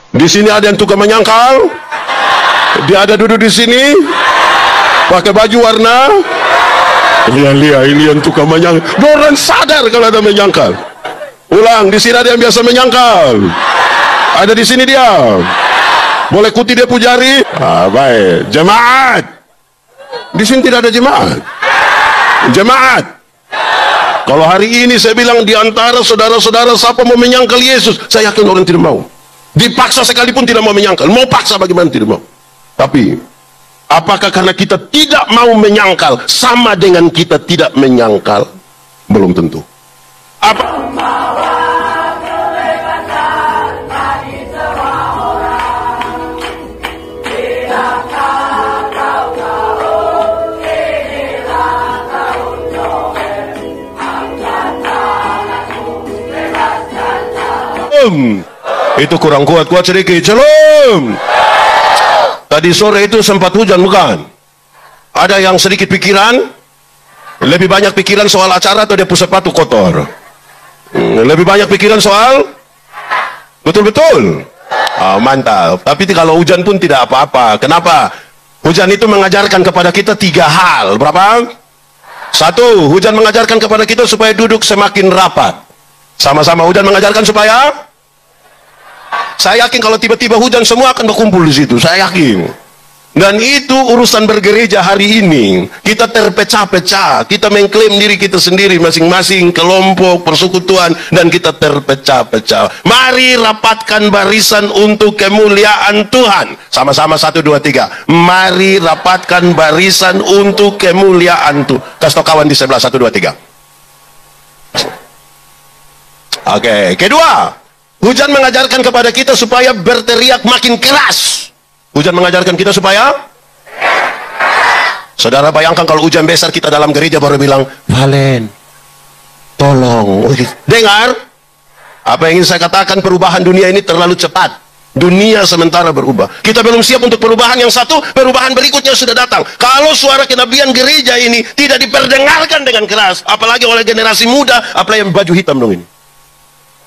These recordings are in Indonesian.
Di sini ada yang tukang menyangkal. Dia ada duduk di sini, pakai baju warna. Lihat, ini yang tukang menyangkal. Orang sadar kalau ada menyangkal. Ulang, di sini ada yang biasa menyangkal. Ada di sini dia. Boleh kuti dia pujari. Baik. Jemaat. Di sini tidak ada jemaat. Jemaat. Kalau hari ini saya bilang di antara saudara-saudara siapa mau menyangkal Yesus, saya yakin orang tidak mau. Dipaksa sekalipun tidak mau menyangkal. Mau paksa bagaimana tidak mau. Tapi apakah karena kita tidak mau menyangkal sama dengan kita tidak menyangkal? Belum tentu. Apa? Itu kurang kuat sedikit. Shalom. Tadi sore itu sempat hujan bukan? Ada yang sedikit pikiran? Lebih banyak pikiran soal acara atau dia pusat sepatu kotor? Lebih banyak pikiran soal? Betul-betul. Mantap. Tapi kalau hujan pun tidak apa-apa. Kenapa? Hujan itu mengajarkan kepada kita 3 hal. Berapa? 1, hujan mengajarkan kepada kita supaya duduk semakin rapat. Sama-sama hujan mengajarkan supaya, saya yakin kalau tiba-tiba hujan semua akan berkumpul di situ. Saya yakin. Dan itu urusan bergereja hari ini. Kita terpecah-pecah. Kita mengklaim diri kita sendiri masing-masing kelompok persekutuan dan kita terpecah-pecah. Mari rapatkan barisan untuk kemuliaan Tuhan. Sama-sama 1, 2, 3. Mari rapatkan barisan untuk kemuliaan Tuhan. Kasih tau kawan di sebelah 1, 2, 3. Oke, kedua, hujan mengajarkan kepada kita supaya berteriak makin keras. Hujan mengajarkan kita supaya, saudara bayangkan kalau hujan besar kita dalam gereja baru bilang, Valen, tolong. Dengar, apa yang ingin saya katakan, perubahan dunia ini terlalu cepat. Dunia sementara berubah. Kita belum siap untuk perubahan yang satu, perubahan berikutnya sudah datang. Kalau suara kenabian gereja ini tidak diperdengarkan dengan keras, apalagi oleh generasi muda, apalagi yang baju hitam dong ini,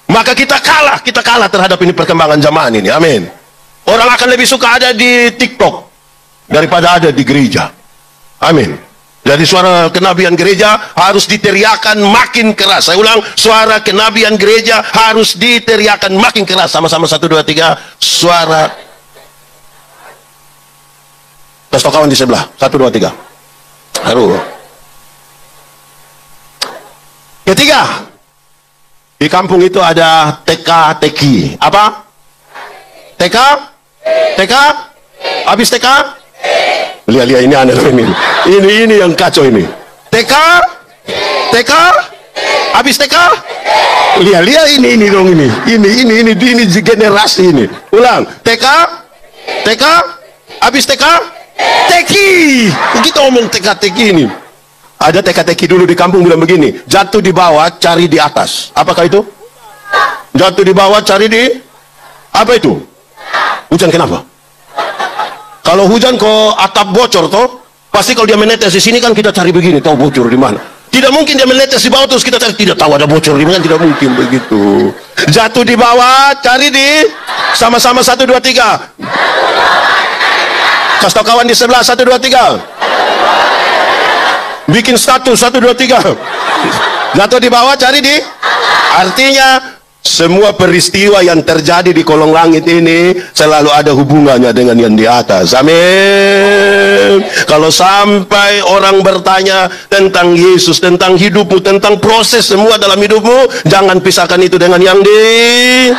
maka kita kalah terhadap ini perkembangan zaman ini. Amin. Orang akan lebih suka ada di TikTok daripada ada di gereja. Amin. Jadi suara kenabian gereja harus diteriakan makin keras. Saya ulang, suara kenabian gereja harus diteriakan makin keras. Sama-sama 1, 2, 3. Suara. Kasih tau kawan di sebelah. 1, 2, 3. Harus. Ketiga, di kampung itu ada TK-TK. Apa? TK? TK? Habis TK? Lihat ini aneh ini. Ini yang kacau ini. TK? TK? Habis TK? Lihat ini dong ini. Ini generasi ini. Ulang. TK? TK? Habis TK? TK. Kita ngomong TK-TK ini. Ada TK-TK dulu di kampung bilang begini, jatuh di bawah, cari di atas. Apakah itu? Jatuh di bawah, cari di... Apa itu? Hujan kenapa? Kalau hujan kok atap bocor toh, pasti kalau dia menetes di sini kan kita cari begini, tahu bocor di mana. Tidak mungkin dia menetes di bawah terus kita cari, tidak tahu ada bocor di mana, tidak mungkin begitu. Jatuh di bawah, cari di... Sama-sama 1, 2, 3. Kasih tau kawan di sebelah 1, 2, 3. Bikin status 1, 2, 3. Jatuh di bawah, cari di. Artinya semua peristiwa yang terjadi di kolong langit ini selalu ada hubungannya dengan yang di atas. Amin. Kalau sampai orang bertanya tentang Yesus, tentang hidupmu, tentang proses semua dalam hidupmu, jangan pisahkan itu dengan yang di.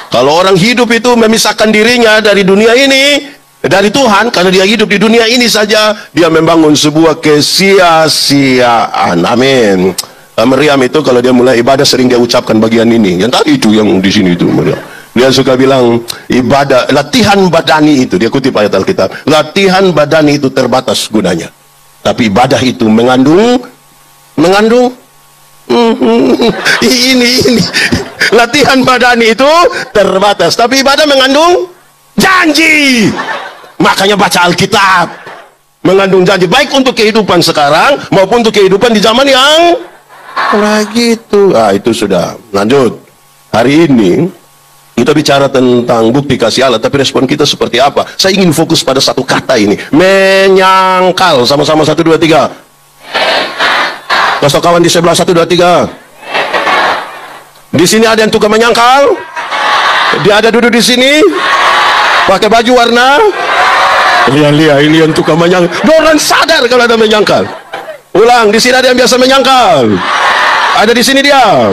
Kalau orang hidup itu memisahkan dirinya dari dunia ini, dari Tuhan, karena dia hidup di dunia ini saja, dia membangun sebuah kesia-siaan. Amin. Meriam itu kalau dia mulai ibadah sering dia ucapkan bagian ini. Yang tadi itu yang di sini itu Meriam. Dia suka bilang ibadah, latihan badani itu, dia kutip ayat Alkitab. Latihan badani itu terbatas gunanya. Tapi ibadah itu mengandung ini. Latihan badani itu terbatas, tapi ibadah mengandung janji. Makanya baca Alkitab, mengandung janji baik untuk kehidupan sekarang maupun untuk kehidupan di zaman yang lagi itu. Itu sudah lanjut. Hari ini Kita bicara tentang bukti kasih Allah, tapi respon kita seperti apa? Saya ingin fokus pada satu kata ini. Menyangkal. Sama-sama 1, 2, 3. Kasih kawan di sebelah 1, 2, 3. Di sini ada yang tukang menyangkal. Dia ada duduk di sini. Pakai baju warna. Lihat, ini yang tukang menyangkal. Orang sadar kalau ada menyangkal. Ulang, di sini ada yang biasa menyangkal. Ada di sini dia.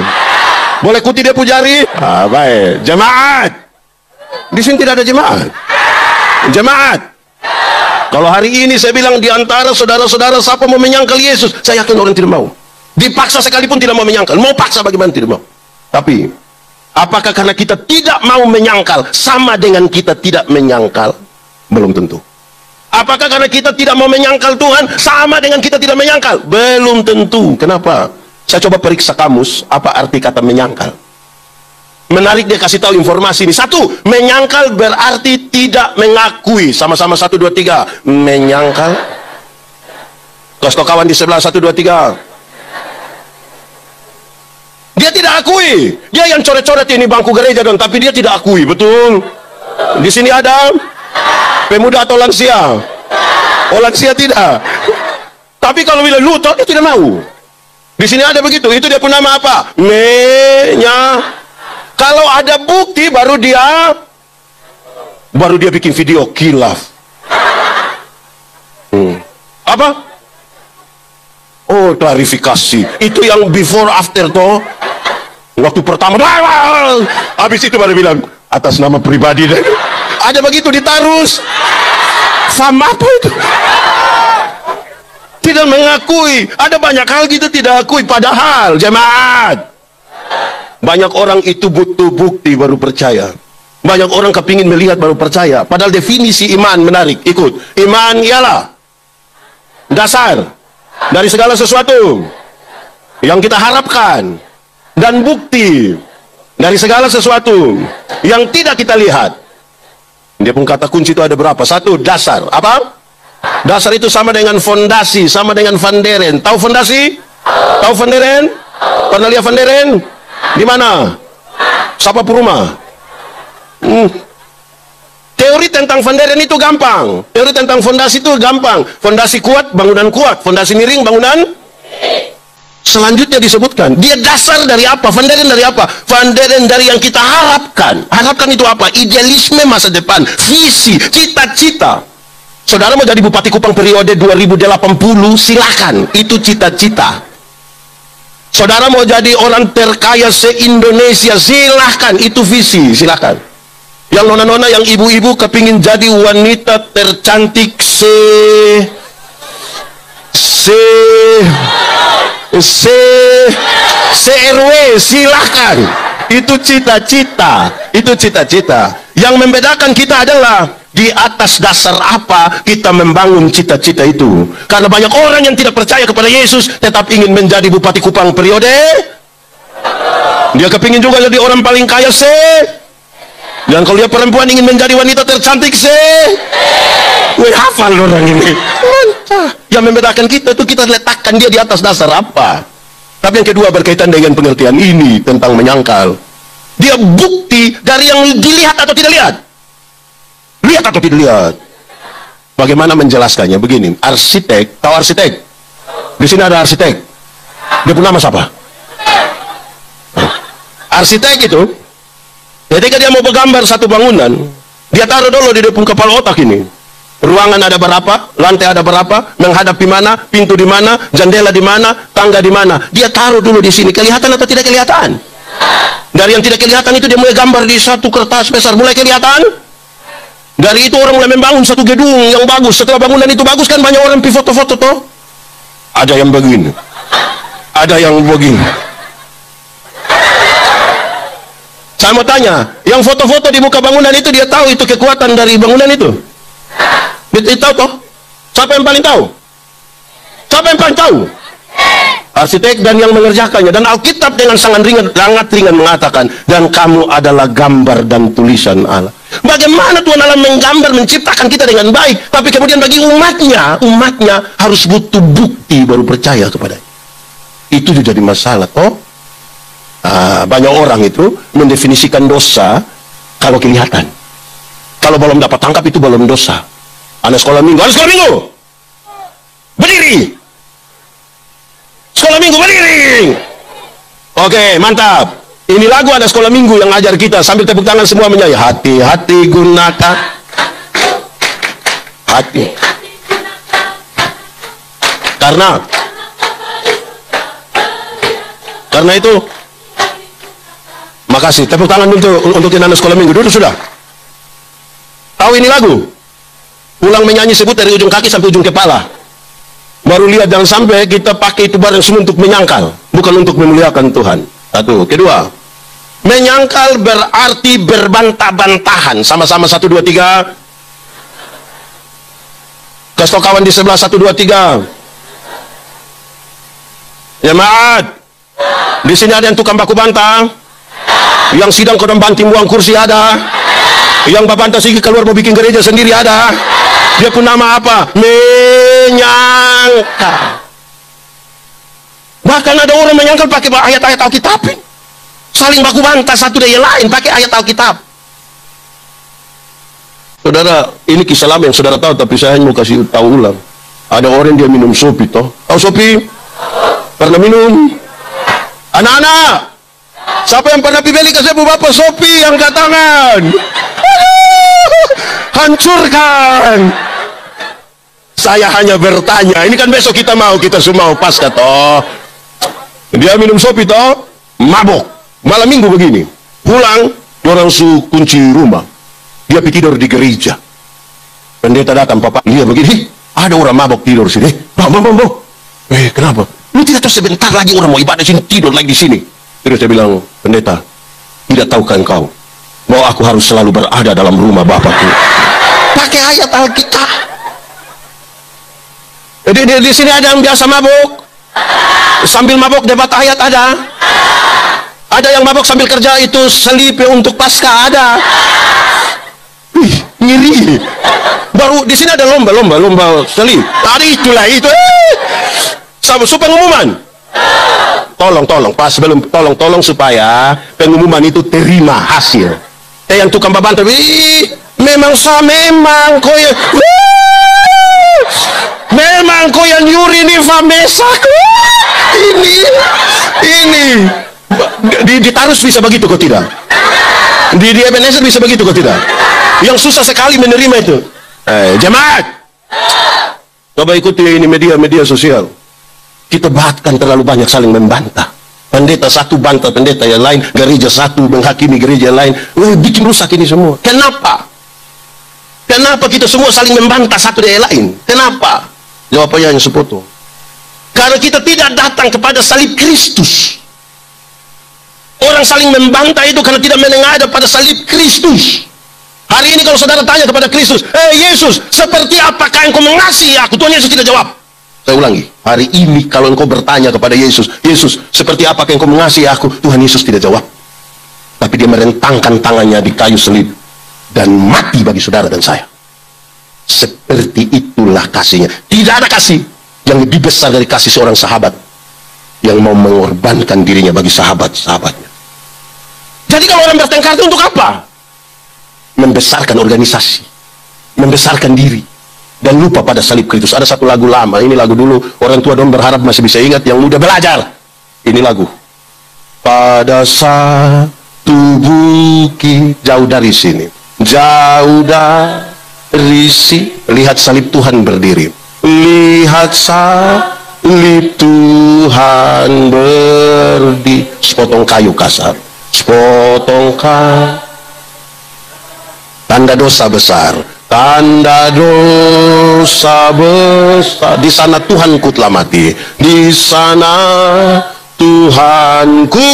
Boleh kuti dia pujari? Baik. Jemaat. Di sini tidak ada jemaat. Jemaat. Kalau hari ini saya bilang di antara saudara-saudara siapa mau menyangkal Yesus, saya yakin orang tidak mau. Dipaksa sekalipun tidak mau menyangkal. Mau paksa bagaimana tidak mau. Tapi apakah karena kita tidak mau menyangkal sama dengan kita tidak menyangkal? Belum tentu. Apakah karena kita tidak mau menyangkal Tuhan sama dengan kita tidak menyangkal? Belum tentu. Kenapa? Saya coba periksa kamus, apa arti kata menyangkal. Menarik, dia kasih tahu informasi ini. 1, menyangkal berarti tidak mengakui. Sama-sama 1, 2, 3. Menyangkal. Kasih tahu kawan di sebelah 1, 2, 3. Dia tidak akui. Dia yang coret-coret ini bangku gereja dong, tapi dia tidak akui, betul? Di sini ada pemuda atau lansia? Oh, lansia tidak. Tapi kalau bilang lutut, dia tidak mau. Di sini ada begitu. Itu dia pun nama apa? Kalau ada bukti baru dia bikin video kilaf. Apa? Oh, klarifikasi. Itu yang before after toh. Waktu pertama, habis itu baru bilang atas nama pribadi deh. Ada begitu ditarus. Sama apa itu? Tidak mengakui. Ada banyak hal gitu tidak akui. Padahal jemaat, banyak orang itu butuh bukti baru percaya. Banyak orang kepingin melihat baru percaya. Padahal definisi iman menarik. Ikut. Iman ialah dasar dari segala sesuatu yang kita harapkan, dan bukti dari segala sesuatu yang tidak kita lihat. Dia pun kata kunci itu ada berapa? 1, dasar. Apa? Dasar itu sama dengan fondasi, sama dengan vanderen. Tahu fondasi? Tahu vanderen? Pernah lihat vanderen? Di mana? Siapa perumah? Teori tentang vanderen itu gampang. Teori tentang fondasi itu gampang. Fondasi kuat, bangunan kuat. Fondasi miring, bangunan. Selanjutnya disebutkan, dia dasar dari apa? Vanderen dari apa? Vanderen dari yang kita harapkan. Harapkan itu apa? Idealisme masa depan, visi, cita-cita. Saudara mau jadi Bupati Kupang periode 2080, silakan. Itu cita-cita. Saudara mau jadi orang terkaya se-Indonesia, silahkan. Itu visi, silahkan. Yang nona-nona, yang ibu-ibu kepingin jadi wanita tercantik se-RW, silahkan. Itu cita-cita. Itu cita-cita. Yang membedakan kita adalah di atas dasar apa kita membangun cita-cita itu. Karena banyak orang yang tidak percaya kepada Yesus tetap ingin menjadi Bupati Kupang periode. Dia kepingin juga jadi orang paling kaya dan kalau dia perempuan ingin menjadi wanita tercantik hafal orang ini. Yang membedakan kita itu kita letakkan dia di atas dasar apa. Tapi yang kedua berkaitan dengan pengertian ini tentang menyangkal. Dia bukti dari yang dilihat atau tidak lihat. Lihat atau tidak lihat. Bagaimana menjelaskannya? Begini, arsitek, tahu arsitek? Di sini ada arsitek. Dia punya nama siapa? Arsitek itu, ketika dia mau bergambar satu bangunan, dia taruh dulu di depan kepala otak ini. Ruangan ada berapa, lantai ada berapa, menghadap di mana, pintu di mana, jendela di mana, tangga di mana. Dia taruh dulu di sini. Kelihatan atau tidak kelihatan? Dari yang tidak kelihatan itu dia mulai gambar di satu kertas besar, mulai kelihatan. Dari itu orang mulai membangun satu gedung yang bagus. Setelah bangunan itu bagus kan banyak orang pergi foto-foto toh. Ada yang begini, ada yang begini. Saya mau tanya, yang foto-foto di muka bangunan itu dia tahu itu kekuatan dari bangunan itu? Dia tahu toh? Siapa yang paling tahu? Siapa yang paling tahu? Arsitek dan yang mengerjakannya. Dan Alkitab dengan sangat ringan mengatakan, dan kamu adalah gambar dan tulisan Allah. Bagaimana Tuhan Allah menggambar, menciptakan kita dengan baik, tapi kemudian bagi umatnya harus butuh bukti baru percaya kepada. Itu juga jadi masalah toh. Banyak orang itu mendefinisikan dosa Kalau kelihatan. Kalau belum dapat tangkap itu belum dosa. Anak sekolah minggu, anak sekolah minggu, berdiri. Sekolah minggu berdiri. Oke, mantap. Ini lagu anak sekolah minggu yang ajar kita sambil tepuk tangan semua menyanyi. Hati-hati gunakan hati. Karena itu, makasih. Tepuk tangan untuk anak sekolah minggu. Duduk sudah. Tahu ini lagu? Pulang menyanyi sebut dari ujung kaki sampai ujung kepala. Baru lihat, jangan sampai kita pakai itu barang semua untuk menyangkal, bukan untuk memuliakan Tuhan. Satu. Kedua, menyangkal berarti berbantah-bantahan. Sama-sama 1, 2, 3. Kasih kawan di sebelah 1, 2, 3. Jemaat, di sini ada yang tukang baku bantah, yang sidang kodam banting buang kursi ada, yang babantah sigi keluar mau bikin gereja sendiri ada. Dia pun nama apa? Menyangkal. Bahkan ada orang menyangkal pakai ayat-ayat Alkitab. Saling baku bantah satu dengan yang lain pakai ayat Alkitab. Saudara, ini kisah lama yang saudara tahu, tapi saya mau kasih tahu ulang. Ada orang dia minum sopi toh. Tahu sopi? Pernah minum? Anak-anak, siapa yang pernah beli ke saya bapak sopi, angkat tangan. Hancurkan. Saya hanya bertanya, ini kan besok kita semua mau pasca toh. Dia minum sopi toh, mabok. Malam minggu begini, pulang, orang kunci rumah. Dia tidur di gereja. Pendeta datang, papa, lihat begini, ada orang mabok tidur sini. Bang. Kenapa? Lu tidak tahu sebentar lagi orang mau ibadah sini, tidur lagi di sini. Terus saya bilang, pendeta, tidak tahukah engkau bahwa aku harus selalu berada dalam rumah Bapakku? Pakai ayat Alkitab. Di sini ada yang biasa mabuk, sambil mabuk debat ayat ada. Ada yang mabuk sambil kerja itu selip untuk pasca ada. Ngiri. Baru di sini ada lomba selip. Tadi itulah itu. Sama pengumuman. Tolong pas sebelum tolong supaya pengumuman itu terima hasil. Yang tukang babantah, memang kau ya. Memang kau yang nyuri nih Vamesak. Ini di Tarus bisa begitu kok tidak? Di Ebenezer bisa begitu kok tidak? Yang susah sekali menerima itu. Jemaat, coba ikuti ini media sosial. Kita bahkan terlalu banyak saling membantah. Pendeta satu bantah pendeta yang lain, gereja satu menghakimi gereja yang lain. Bikin rusak ini semua. Kenapa? Kenapa kita semua saling membantah satu dengan yang lain? Kenapa? Jawabannya hanya sepotong. Karena kita tidak datang kepada salib Kristus. Orang saling membantah itu karena tidak menengadah pada salib Kristus. Hari ini kalau saudara tanya kepada Kristus, Yesus, seperti apakah engkau mengasihi aku? Tuhan Yesus tidak jawab. Saya ulangi, hari ini kalau engkau bertanya kepada Yesus, Yesus, seperti apakah engkau mengasihi aku? Tuhan Yesus tidak jawab. Tapi dia merentangkan tangannya di kayu salib dan mati bagi saudara dan saya. Seperti itulah kasihnya. Tidak ada kasih yang lebih besar dari kasih seorang sahabat yang mau mengorbankan dirinya bagi sahabat-sahabatnya. Jadi kalau orang bertengkar itu untuk apa? Membesarkan organisasi, membesarkan diri, dan lupa pada salib Kristus. Ada satu lagu lama, ini lagu dulu, orang tua dong berharap masih bisa ingat, yang muda belajar. Ini lagu. Pada satu bukit, jauh dari sini, jauh dari sini, lihat salib Tuhan berdiri. Lihat salib Tuhan berdiri. Sepotong kayu kasar, sepotong kayu. Tanda dosa besar, tanda dosa besar. Di sana Tuhanku telah mati. Di sana Tuhanku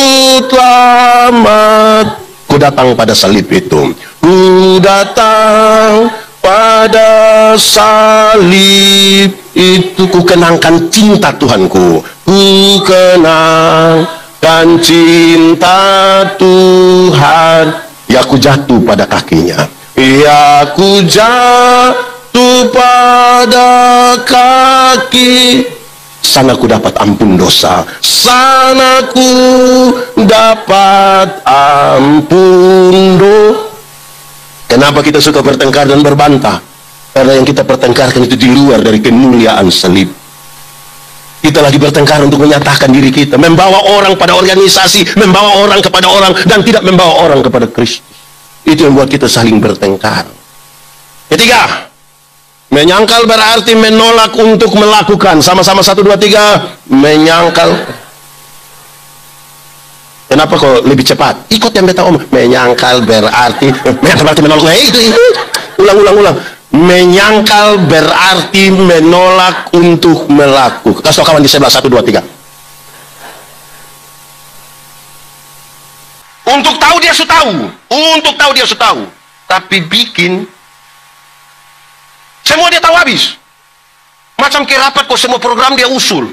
telah mati. Ku datang pada salib itu. Ku datang pada salib itu. Ku kenangkan cinta Tuhanku. Ku kenangkan cinta Tuhan. Ya, ku jatuh pada kakinya. Ya, ku jatuh pada kaki. Sana ku dapat ampun dosa. Sana ku dapat ampun dosa. Kenapa kita suka bertengkar dan berbantah? Karena yang kita pertengkarkan itu di luar dari kemuliaan salib. Kita lagi bertengkar untuk menyatakan diri kita, membawa orang pada organisasi, membawa orang kepada orang, dan tidak membawa orang kepada Kristus. Itu yang buat kita saling bertengkar. Ketiga, menyangkal berarti menolak untuk melakukan. Sama-sama 1, 2, 3. Menyangkal. Kenapa kok lebih cepat? Ikut yang beta om. Menyangkal berarti menolak. Itu. Ulang. Menyangkal berarti menolak untuk melakukan. Kasih kawan di sebelah 1, 2, 3. Untuk tahu dia sudah tahu. Untuk tahu dia sudah tahu. Tapi bikin semua dia tahu habis. Macam ke rapat kok semua program dia usul.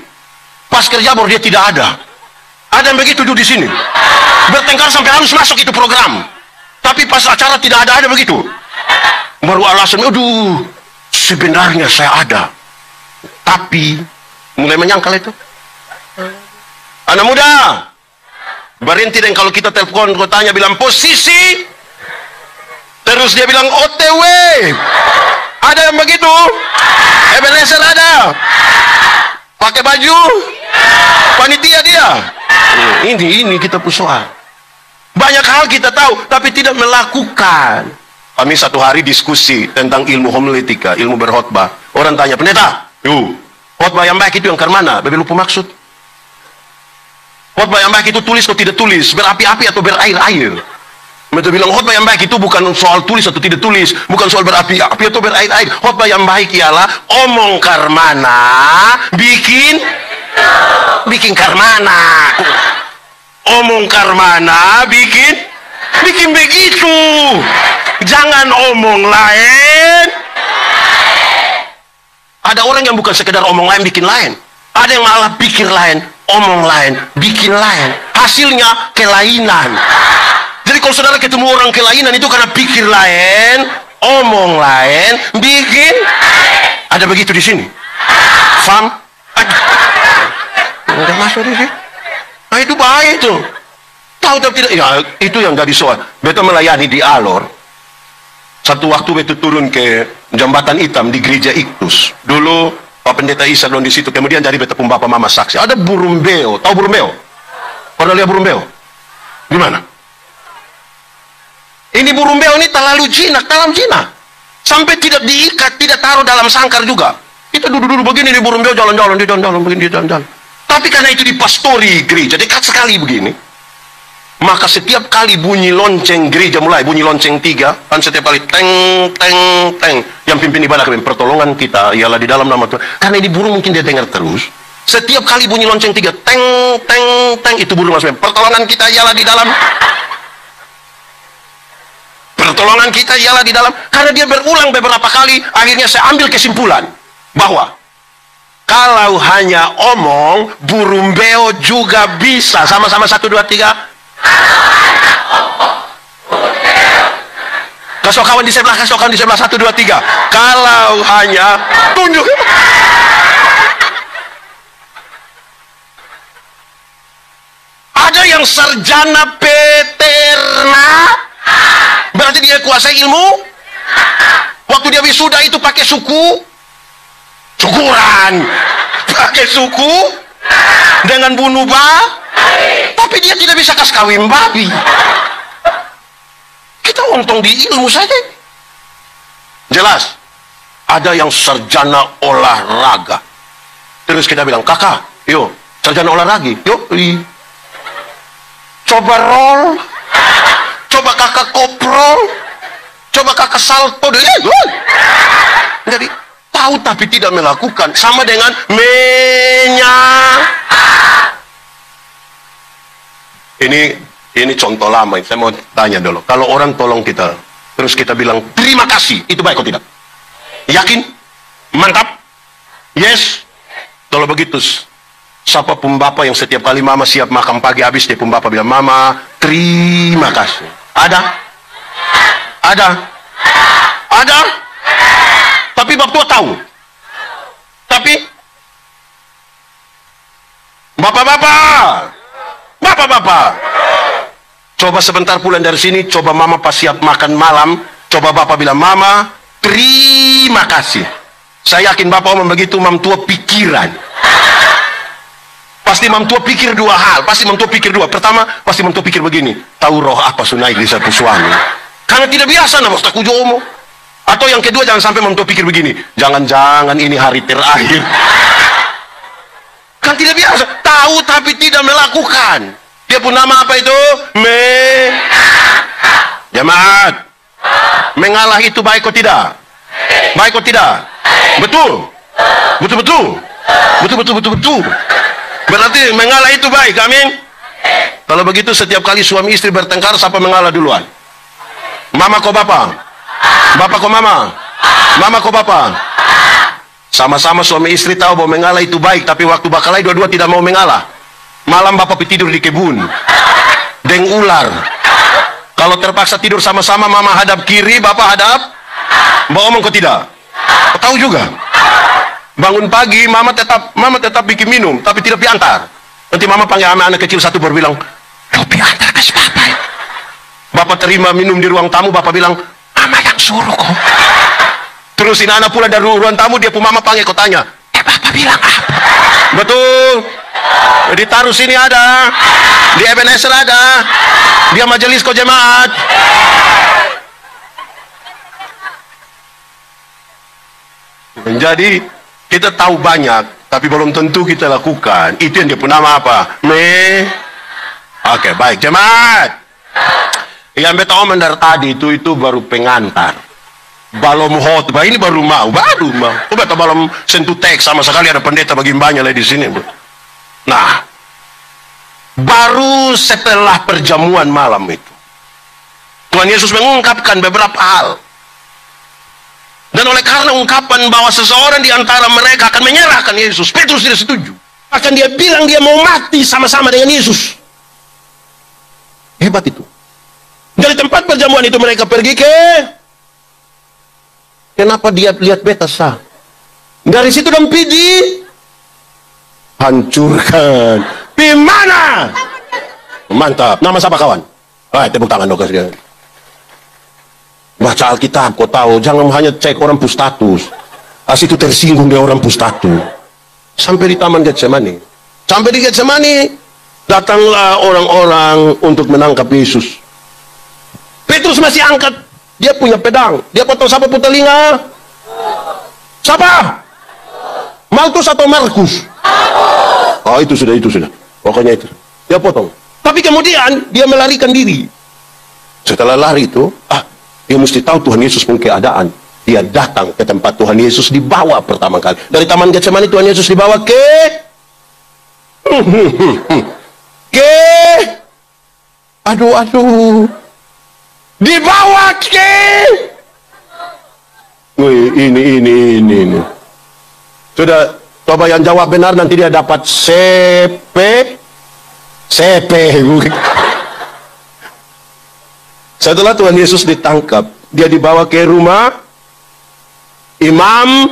Pas kerja baru dia tidak ada. Ada yang begitu duduk di sini. Bertengkar sampai harus masuk itu program. Tapi pas acara tidak ada begitu. Baru alasan, aduh, sebenarnya saya ada. Tapi mulai menyangkal itu. Anak muda, berhenti dan kalau kita telepon, kau tanya bilang posisi, terus dia bilang OTW. Ada yang begitu? Ebenezer ada. Pakai baju panitia dia. Ini kita persoal. Banyak hal kita tahu, tapi tidak melakukan. Kami satu hari diskusi tentang ilmu homiletika, ilmu berkhotbah. Orang tanya, pendeta, khotbah yang baik itu yang ke mana? Bebe lupa maksud. Khotbah yang baik itu tulis atau tidak tulis, berapi-api atau berair-air. Mereka bilang khotbah yang baik itu bukan soal tulis atau tidak tulis, bukan soal berapi-api atau berair-air. Khotbah yang baik ialah omong karmana, bikin karmana. Omong karmana, bikin begitu. Jangan omong lain. Ada orang yang bukan sekedar omong lain, bikin lain. Ada yang malah pikir lain, omong lain, bikin lain. Hasilnya kelainan. Jadi kalau saudara ketemu orang kelainan itu karena pikir lain, omong lain, bikin. Ada begitu di sini. Faham? Udah masuk di sini. Nah itu bahaya itu. Tahu tapi tidak. Ya itu yang gak disoal. Beto melayani di Alor. Satu waktu beto turun ke jembatan hitam di gereja Iktus. Dulu Pak Pendeta Isa belum di situ. Kemudian jadi beto pun bapak mama saksi. Ada burung beo. Tahu burung beo? Pernah lihat burung beo? Di mana? Ini burung beo ini terlalu jinak, dalam jinak. Sampai tidak diikat, tidak taruh dalam sangkar juga. Kita duduk-duduk begini di burung beo jalan-jalan, dia jalan-jalan begini, dia jalan-jalan. Tapi karena itu dipastori gereja, dekat sekali begini. Maka setiap kali bunyi lonceng gereja mulai, bunyi lonceng 3, kan setiap kali teng, teng, teng. Yang pimpin ibadah kami, pertolongan kita ialah di dalam nama Tuhan. Karena ini burung mungkin dia dengar terus. Setiap kali bunyi lonceng 3, teng, teng, teng, itu burung maksudnya. Pertolongan kita ialah di dalam. Pertolongan kita ialah di dalam. Karena dia berulang beberapa kali, akhirnya saya ambil kesimpulan bahwa kalau hanya omong, burung beo juga bisa. Sama-sama 1, 2, 3. Kasih kawan di sebelah 1, 2, 3. Kalau hanya tunjuk. Ada yang sarjana peternak, berarti dia kuasai ilmu. Waktu dia wisuda itu pakai syukuran, pakai suku dengan bunuh tapi dia tidak bisa kas kawin babi. Kita untung di ilmu saja. Jelas. Ada yang sarjana olahraga. Terus kita bilang, kakak, yuk, sarjana olahraga, yuk, coba roll, coba kakak koprol, coba kakak salto. Jadi tahu tapi tidak melakukan, sama dengan Ini contoh lama. Saya mau tanya dulu. Kalau orang tolong kita, terus kita bilang terima kasih, itu baik atau tidak? Yakin? Mantap? Yes? Kalau begitu, siapa pun bapak yang setiap kali mama siap makan pagi habis, dia pun bapak bilang, mama terima kasih. Ada? Ada? Ada? Tapi bapak tua tahu. Tapi bapak-bapak, coba sebentar pulang dari sini, coba mama pas siap makan malam, Coba Bapak bilang, Mama, terima kasih. Saya yakin Bapak omong begitu, Mam tua pikiran. Pasti Mam tua pikir dua hal. Pasti Mam tua pikir dua. Pertama, pasti Mam tua pikir begini. Tahu roh apa sunai di satu suami. Karena tidak biasa nama Ustaz Kujomo. Atau yang kedua, jangan sampai Mam tua pikir begini. Jangan-jangan ini hari terakhir. Kan tidak biasa. Tahu tapi tidak melakukan. Dia pun nama apa itu? Jemaat. Mengalah itu baik atau tidak? Baik atau tidak? Betul. Betul. Berarti mengalah itu baik. Amin. Kalau begitu setiap kali suami istri bertengkar, siapa mengalah duluan? Mama kok bapak? Bapak kok mama? Mama kok bapak? Sama-sama suami istri tahu bahwa mengalah itu baik, tapi waktu bakalai dua-dua tidak mau mengalah. Malam bapak tidur di kebun deng ular. Kalau terpaksa tidur sama-sama, mama hadap kiri, bapak hadap. Mbak omong kok tidak? Kau tahu juga. Bangun pagi, mama tetap bikin minum, tapi tidak piantar. Nanti mama panggil anak kecil satu baru bilang, "Lo piantar kasih papa." Bapak terima minum di ruang tamu, bapak bilang, "Mama yang suruh kok." Terus ini anak pulang dari ruang tamu, dia pun mama panggil, kau tanya, "Bapak bilang apa?" Betul. Ditaruh sini ada, di Ebenezer ada, dia majelis kok jemaat. Jadi kita tahu banyak, tapi belum tentu kita lakukan. Itu yang dia pun nama apa? Oke, baik jemaat. Yang beta omong dari tadi itu baru pengantar. Balom khotbah ini baru mau. Oh, beta balom sentuh teks sama sekali, ada pendeta bagi banyak lah di sini. Nah, baru setelah perjamuan malam itu, Tuhan Yesus mengungkapkan beberapa hal. Dan oleh karena ungkapan bahwa seseorang di antara mereka akan menyerahkan Yesus, Petrus tidak setuju. Akan dia bilang dia mau mati sama-sama dengan Yesus. Hebat itu. Dari tempat perjamuan itu mereka pergi ke... Kenapa dia lihat beta sah? Dari situ dan pergi hancurkan. Dimana? Mantap. Nama siapa kawan? Tepuk tangan dong kasih dia. Baca Alkitab, kau tahu. Jangan hanya cek orang pustatus. Itu tersinggung dia orang pustatus. Sampai di Taman Getsemani. Sampai di Getsemani, datanglah orang-orang untuk menangkap Yesus. Petrus masih angkat. Dia punya pedang. Dia potong siapa pun telinga? Siapa? Malkus atau Markus? Oh, itu sudah. Pokoknya itu. Dia potong. Tapi kemudian dia melarikan diri. Setelah lari itu, dia mesti tahu Tuhan Yesus pun keadaan. Dia datang ke tempat Tuhan Yesus dibawa pertama kali. Dari Taman Getsemani Tuhan Yesus dibawa ke dibawa ke ini. Sudah, coba yang jawab benar nanti dia dapat CP. Setelah Tuhan Yesus ditangkap, dia dibawa ke rumah imam.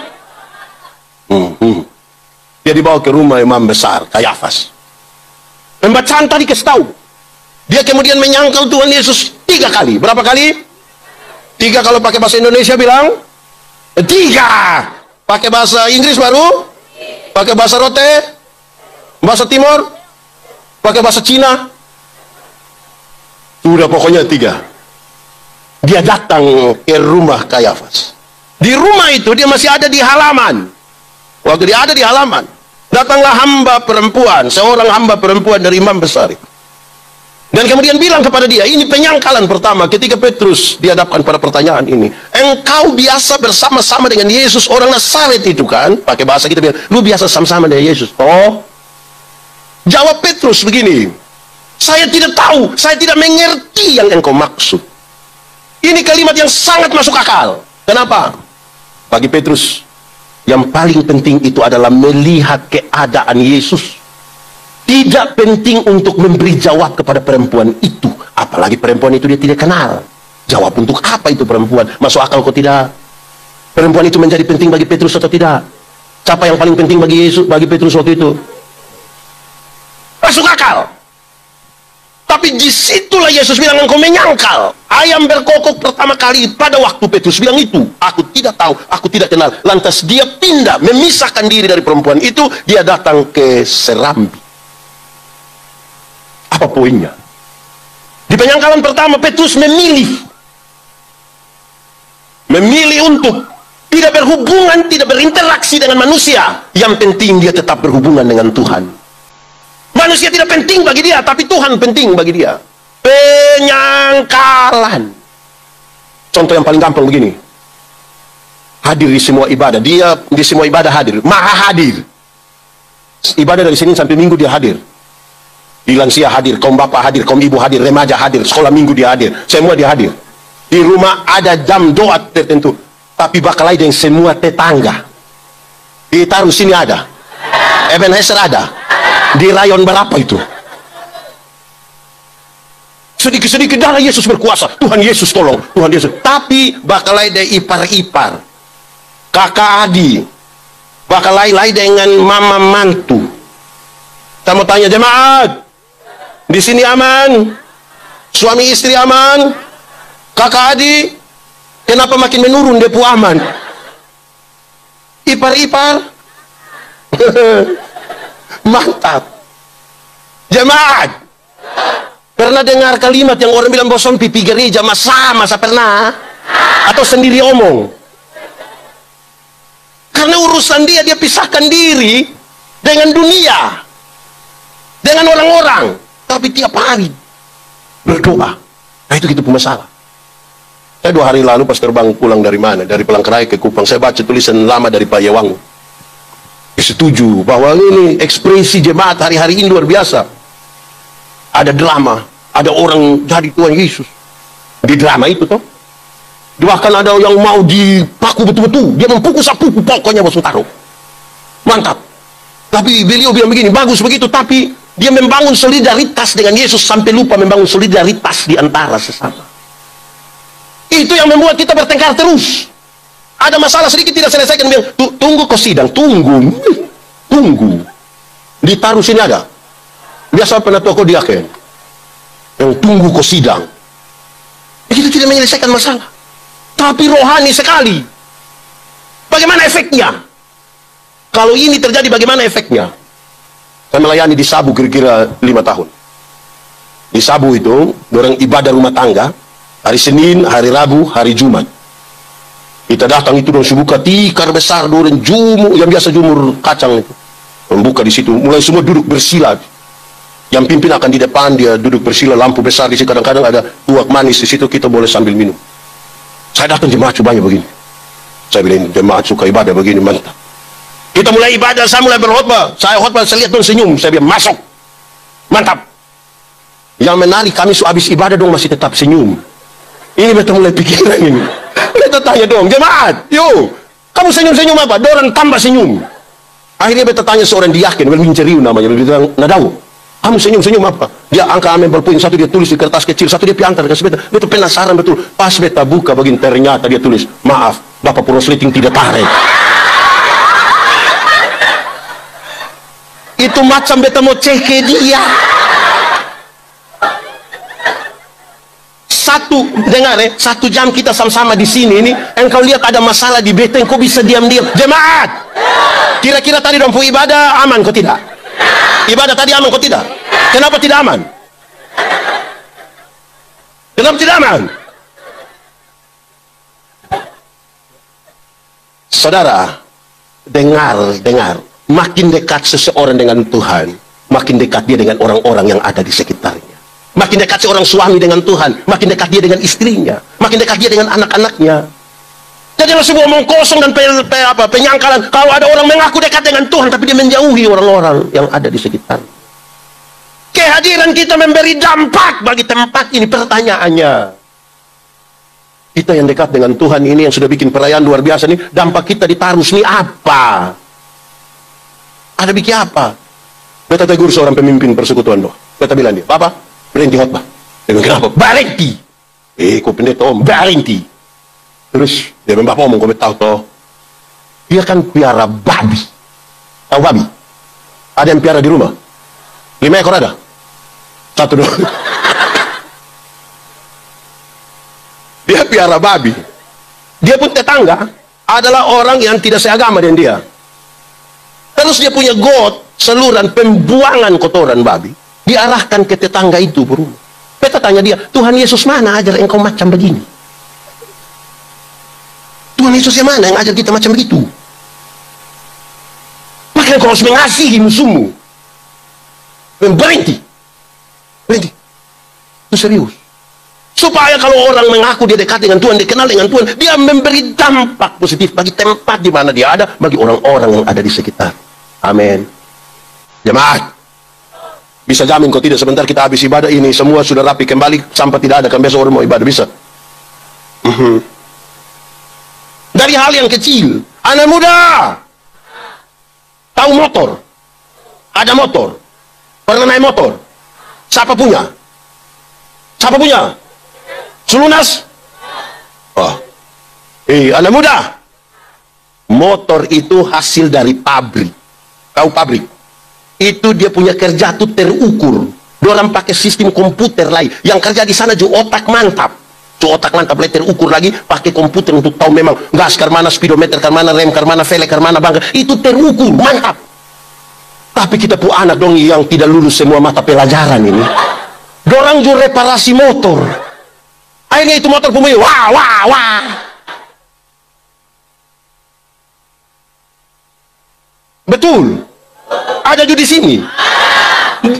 Dia dibawa ke rumah imam besar, Kayafas. Pembacaan tadi kasih tahu. Dia kemudian menyangkal Tuhan Yesus 3 kali. Berapa kali? 3 kalau pakai bahasa Indonesia bilang 3. Pakai bahasa Inggris baru? Pakai bahasa Rote? Bahasa Timur? Pakai bahasa Cina? Sudah pokoknya 3. Dia datang ke rumah Kayafas. Di rumah itu dia masih ada di halaman. Waktu dia ada di halaman, datanglah seorang hamba perempuan dari imam besar itu. Dan kemudian bilang kepada dia, ini penyangkalan pertama ketika Petrus dihadapkan pada pertanyaan ini. Engkau biasa bersama-sama dengan Yesus orang Nazaret itu kan? Pakai bahasa kita bilang, lu biasa sama-sama dengan Yesus. Oh, jawab Petrus begini, saya tidak tahu, saya tidak mengerti yang engkau maksud. Ini kalimat yang sangat masuk akal. Kenapa? Bagi Petrus, yang paling penting itu adalah melihat keadaan Yesus. Tidak penting untuk memberi jawab kepada perempuan itu. Apalagi perempuan itu dia tidak kenal. Jawab untuk apa itu perempuan? Masuk akal kok tidak? Perempuan itu menjadi penting bagi Petrus atau tidak? Siapa yang paling penting bagi Yesus, bagi Petrus waktu itu? Masuk akal. Tapi disitulah Yesus bilang, engkau menyangkal. Ayam berkokok pertama kali pada waktu Petrus bilang itu, aku tidak tahu, aku tidak kenal. Lantas dia pindah, memisahkan diri dari perempuan itu. Dia datang ke Serambi. Apa poinnya? Di penyangkalan pertama, Petrus memilih untuk tidak berhubungan, tidak berinteraksi dengan manusia. Yang penting dia tetap berhubungan dengan Tuhan. Manusia tidak penting bagi dia, tapi Tuhan penting bagi dia. Penyangkalan. Contoh yang paling gampang begini. Hadir di semua ibadah. Dia di semua ibadah hadir. Maha hadir. Ibadah dari Senin sampai Minggu dia hadir. Di lansia hadir, kaum bapak hadir, kaum ibu hadir, remaja hadir, sekolah minggu dia hadir. Semua dia hadir. Di rumah ada jam doa tertentu. Tapi bakal ada yang semua tetangga. Ditaruh sini ada. Ebenezer ada. Di rayon berapa itu? Sedikit-sedikit darah Yesus berkuasa. Tuhan Yesus tolong. Tuhan Yesus. Tapi bakal ada ipar-ipar. Kakak adik. Bakal lain dengan mama mantu. Kita mau tanya jemaat. Di sini aman? Suami istri aman? Kakak adik? Kenapa makin menurun depu aman? Ipar-ipar? Mantap. Jemaat, pernah dengar kalimat yang orang bilang bosom pipi gereja? Masa pernah? Atau sendiri omong? Karena urusan dia pisahkan diri dengan dunia, dengan orang-orang. Tapi tiap hari berdoa. Nah itu gitu masalah. Saya 2 hari lalu pas terbang pulang dari mana? Dari Palangkaraya ke Kupang. Saya baca tulisan lama dari Pak Yewangu. Setuju bahwa ini ekspresi jemaat hari-hari ini luar biasa. Ada drama, ada orang jadi Tuhan Yesus di drama itu toh. Bahkan ada yang mau dipaku betul-betul, dia mempukul sapu, pokoknya bos taruh. Mantap. Tapi beliau bilang begini, bagus begitu, tapi dia membangun solidaritas dengan Yesus sampai lupa membangun solidaritas di antara sesama. Itu yang membuat kita bertengkar terus. Ada masalah sedikit tidak selesaikan, bilang, tunggu kau sidang, tunggu. Ditaruh sini ada. Biasa pernah toko diaken. Yang tunggu kau sidang. Itu tidak menyelesaikan masalah. Tapi rohani sekali. Bagaimana efeknya? Kalau ini terjadi bagaimana efeknya? Saya melayani di Sabu kira-kira 5 tahun. Di Sabu itu, orang ibadah rumah tangga. Hari Senin, hari Rabu, hari Jumat. Kita datang itu dong buka tikar besar durian jumur yang biasa jumur kacang itu. Membuka di situ, mulai semua duduk bersila. Yang pimpin akan di depan, dia duduk bersila, lampu besar di situ, kadang-kadang ada tuak manis di situ, kita boleh sambil minum. Saya datang jemaat banyak begini. Saya bilang jemaat suka ibadah begini, mantap. Kita mulai ibadah, saya mulai berkhotbah. Saya khotbah, saya lihat dong senyum, saya bilang masuk. Mantap. Yang menarik kami habis ibadah dong masih tetap senyum. Ini betul mulai pikiran ini. Kita tanya dong, jemaat, yuk, kamu senyum-senyum apa? Dorang tambah senyum. Akhirnya beta tanya seorang diaken, Wilminjeriu namanya, dia bilang, Nadau, kamu senyum-senyum apa? Dia angka amin berpoin, satu dia tulis di kertas kecil, satu dia piantar, kasih beta. Beta penasaran betul. Pas beta buka bagian ternyata dia tulis, maaf, Bapak Purosleting tidak tarik. Itu macam beta mau cek ke dia. Satu jam kita sama-sama di sini ini, engkau lihat ada masalah di beta, engkau bisa diam-diam. Jemaat, kira-kira tadi dong ibadah aman kok tidak? Ibadah tadi aman kok tidak? Kenapa tidak aman? Kenapa tidak aman? Saudara, dengar. Makin dekat seseorang dengan Tuhan, makin dekat dia dengan orang-orang yang ada di sekitarnya. Makin dekat seorang suami dengan Tuhan, makin dekat dia dengan istrinya, makin dekat dia dengan anak-anaknya. Jadi semua omong kosong dan penyangkalan. Kalau ada orang mengaku dekat dengan Tuhan, tapi dia menjauhi orang-orang yang ada di sekitar. Kehadiran kita memberi dampak bagi tempat ini. Pertanyaannya, kita yang dekat dengan Tuhan ini, yang sudah bikin perayaan luar biasa nih, dampak kita di Tarus ini apa? Ada bikin apa? Beta tegur seorang pemimpin persekutuan doa. Beta bilang dia, Bapak, berhenti khotbah. Dia bilang, kenapa? Berhenti. Kok pendeta om, berhenti. Terus dia bilang, Bapak omong, kau tahu toh, dia kan piara babi. Tahu babi? Ada yang piara di rumah? 5 ekor ada? 1 doang. piara babi. Dia pun tetangga adalah orang yang tidak seagama dengan dia. Terus dia punya got, saluran pembuangan kotoran babi, diarahkan ke tetangga itu berumah. Beta tanya dia, Tuhan Yesus mana ajar engkau macam begini? Tuhan Yesus yang mana yang ajar kita macam begitu? Makanya kau harus mengasihi musuhmu. Berhenti. Berhenti. Itu serius. Supaya kalau orang mengaku dia dekat dengan Tuhan, dikenal dengan Tuhan, dia memberi dampak positif bagi tempat di mana dia ada, bagi orang-orang yang ada di sekitar. Amin. Jemaat, bisa jamin kau tidak sebentar kita habis ibadah ini, semua sudah rapi kembali, sampah tidak ada, kan besok orang mau ibadah, bisa? Dari hal yang kecil. Anak muda, tahu motor? Ada motor? Pernah naik motor? Siapa punya? Siapa punya? Selunas? Oh. Anak muda, motor itu hasil dari pabrik. Tahu pabrik? Itu dia punya kerja tuh terukur. Orang pakai sistem komputer lain. Yang kerja di sana juga otak mantap. Otak mantap lain terukur lagi, pakai komputer untuk tahu memang gas karmana, speedometer karmana, rem karmana, velg karmana, bangga. Itu terukur, mantap. Tapi kita pun anak dong yang tidak lulus semua mata pelajaran ini. Dorang juga reparasi motor. Akhirnya itu motor punya wah. Betul. Ada juga di sini.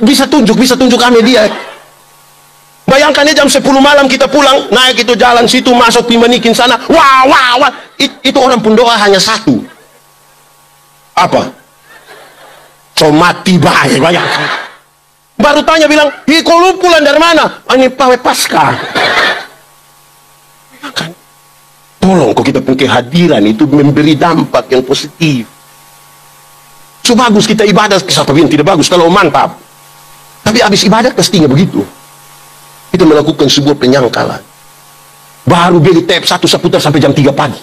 Bisa tunjuk kami dia. Bayangkan jam 10 malam kita pulang, naik itu jalan situ, masuk Pimanikin sana. Wah. Itu orang pun doa hanya satu. Apa? So mati baik, bayangkan. Baru tanya bilang, kau lu pulang dari mana? Ini pawe pasca. Kan? Tolong kok kita punya kehadiran itu memberi dampak yang positif. So bagus kita ibadah, siapa yang tidak bagus kalau mantap. Tapi habis ibadah pastinya begitu. Kita melakukan sebuah penyangkalan. Baru beli tap satu seputar sampai jam 3 pagi.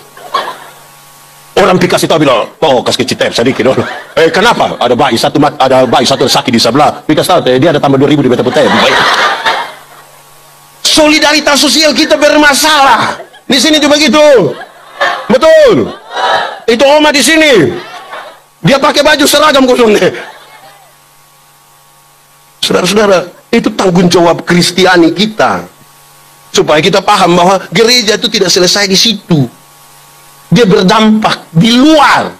Orang kasih tahu bilang, kasih kecil tap sedikit dulu. Kenapa? Ada bayi satu sakit di sebelah. Kasih tahu dia ada tambah 2.000 di beta tap. Solidaritas sosial kita bermasalah. Di sini juga begitu. Betul. Itu oma di sini. Dia pakai baju seragam khususnya. Saudara-saudara, itu tanggung jawab Kristiani kita. Supaya kita paham bahwa gereja itu tidak selesai di situ. Dia berdampak di luar.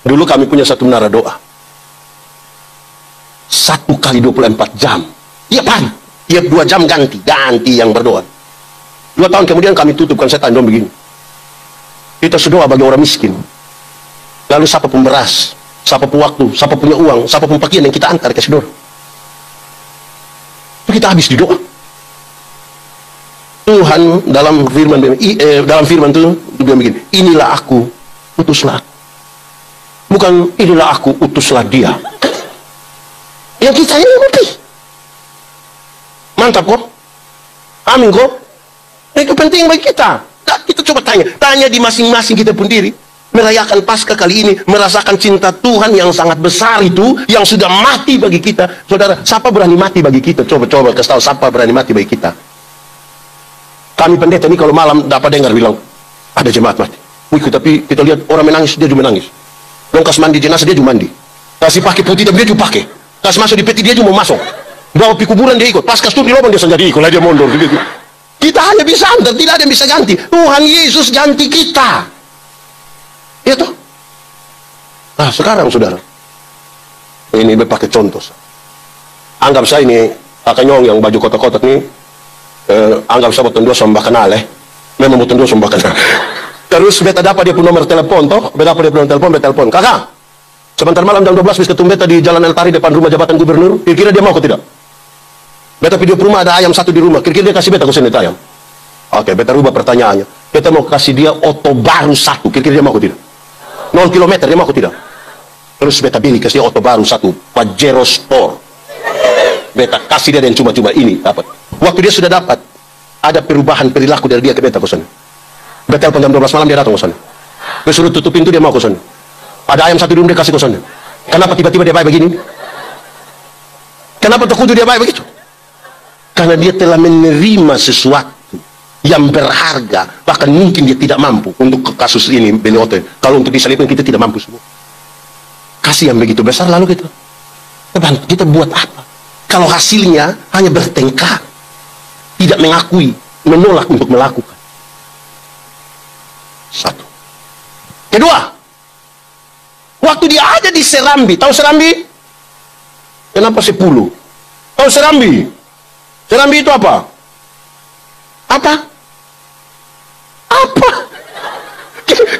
Dulu kami punya satu menara doa. 1 kali 24 jam. Tiap hari. Tiap 2 jam ganti yang berdoa. 2 tahun kemudian kami tutup, kan saya tanya begini. Kita berdoa bagi orang miskin. Lalu siapa pun beras, siapa pun waktu, siapa punya uang, siapa pun pakaian yang kita antar ke saudara. Itu kita habis di doa. Tuhan dalam firman itu dia begini, inilah aku, utuslah. Bukan inilah aku, utuslah dia. Yang kita ini ngerti. Mantap kok. Amin kok. Itu penting bagi kita. Kita coba tanya di masing-masing kita pun diri. Merayakan Paskah kali ini, merasakan cinta Tuhan yang sangat besar itu, yang sudah mati bagi kita. Saudara, siapa berani mati bagi kita? Coba kasih tahu, siapa berani mati bagi kita? Kami pendeta ini kalau malam dapat dengar bilang, ada jemaat mati. Tapi kita lihat orang menangis, dia juga menangis. Dong kasih mandi jenazah, dia juga mandi. Kasih pakai putih, dia juga pakai. Kasih masuk di peti, dia juga mau masuk. Bawa pi kuburan, dia ikut. Pas kasih di lubang, dia senjadi ikut. Dia mundur. Kita hanya bisa antar, tidak ada yang bisa ganti. Tuhan Yesus ganti kita. Ya toh. Nah sekarang saudara, ini pakai contoh. Anggap saya ini Akanyong yang baju kotak-kotak ini, anggap saya boten dua sombak kenal memang boten dua sombak kenal. Terus beta dapat dia pun nomor telepon toh, beta dapat dia pun nomor telepon, beta telepon, kakak, sebentar malam jam 12 bisa ketemu beta di Jalan El Tari depan rumah jabatan gubernur. Kira-kira dia mau atau tidak? Beta video rumah ada ayam satu di rumah, kira-kira dia kasih beta kusen itu ayam. Oke, beta rubah pertanyaannya. Beta mau kasih dia oto baru satu, kira-kira dia mau atau tidak? 0 kilometer, dia mau atau tidak? Terus beta beli kasih dia oto baru satu, Pajero Sport. Beta kasih dia dan cuma-cuma ini dapat. Waktu dia sudah dapat, ada perubahan perilaku dari dia ke beta kosan. Beta telepon jam 12 malam dia datang kosan. Dia suruh tutup pintu, dia mau kosan. Ada ayam satu di rumah, dia kasih kosan. Kenapa tiba-tiba dia baik begini? Kenapa terkudu dia baik begitu? Karena dia telah menerima sesuatu yang berharga, bahkan mungkin dia tidak mampu untuk kasus ini Beliote. Kalau untuk disalibkan kita tidak mampu semua. Kasih yang begitu besar lalu kita buat apa? Kalau hasilnya hanya bertengkar, tidak mengakui, menolak untuk melakukan. Satu. Kedua, waktu dia ada di Serambi, tahu Serambi? Kenapa 10? Tahu Serambi? Serambi itu apa? Apa? Apa?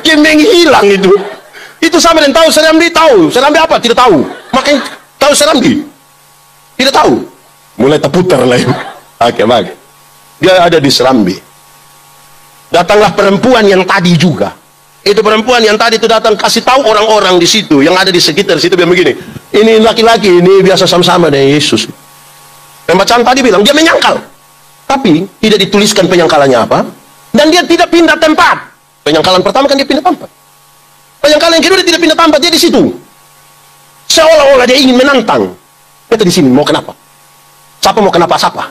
Kemeng hilang itu. Itu sama dengan tahu Serambi, tahu. Serambi apa? Tidak tahu. Makanya tahu Serambi. Tidak tahu. Mulai terputar lah. Oke, baik. Dia ada di Serambi. Datanglah perempuan yang tadi juga. Itu perempuan yang tadi itu datang kasih tahu orang-orang di situ yang ada di sekitar situ bilang begini. Ini laki-laki ini biasa sama-sama dengan Yesus. Pembacaan tadi bilang dia menyangkal. Tapi tidak dituliskan penyangkalannya apa. Dan dia tidak pindah tempat. Penyangkalan pertama kan dia pindah tempat. Penyangkalan yang kedua dia tidak pindah tempat, dia di situ. Seolah-olah dia ingin menantang. Kita di sini mau kenapa? Siapa mau kenapa siapa?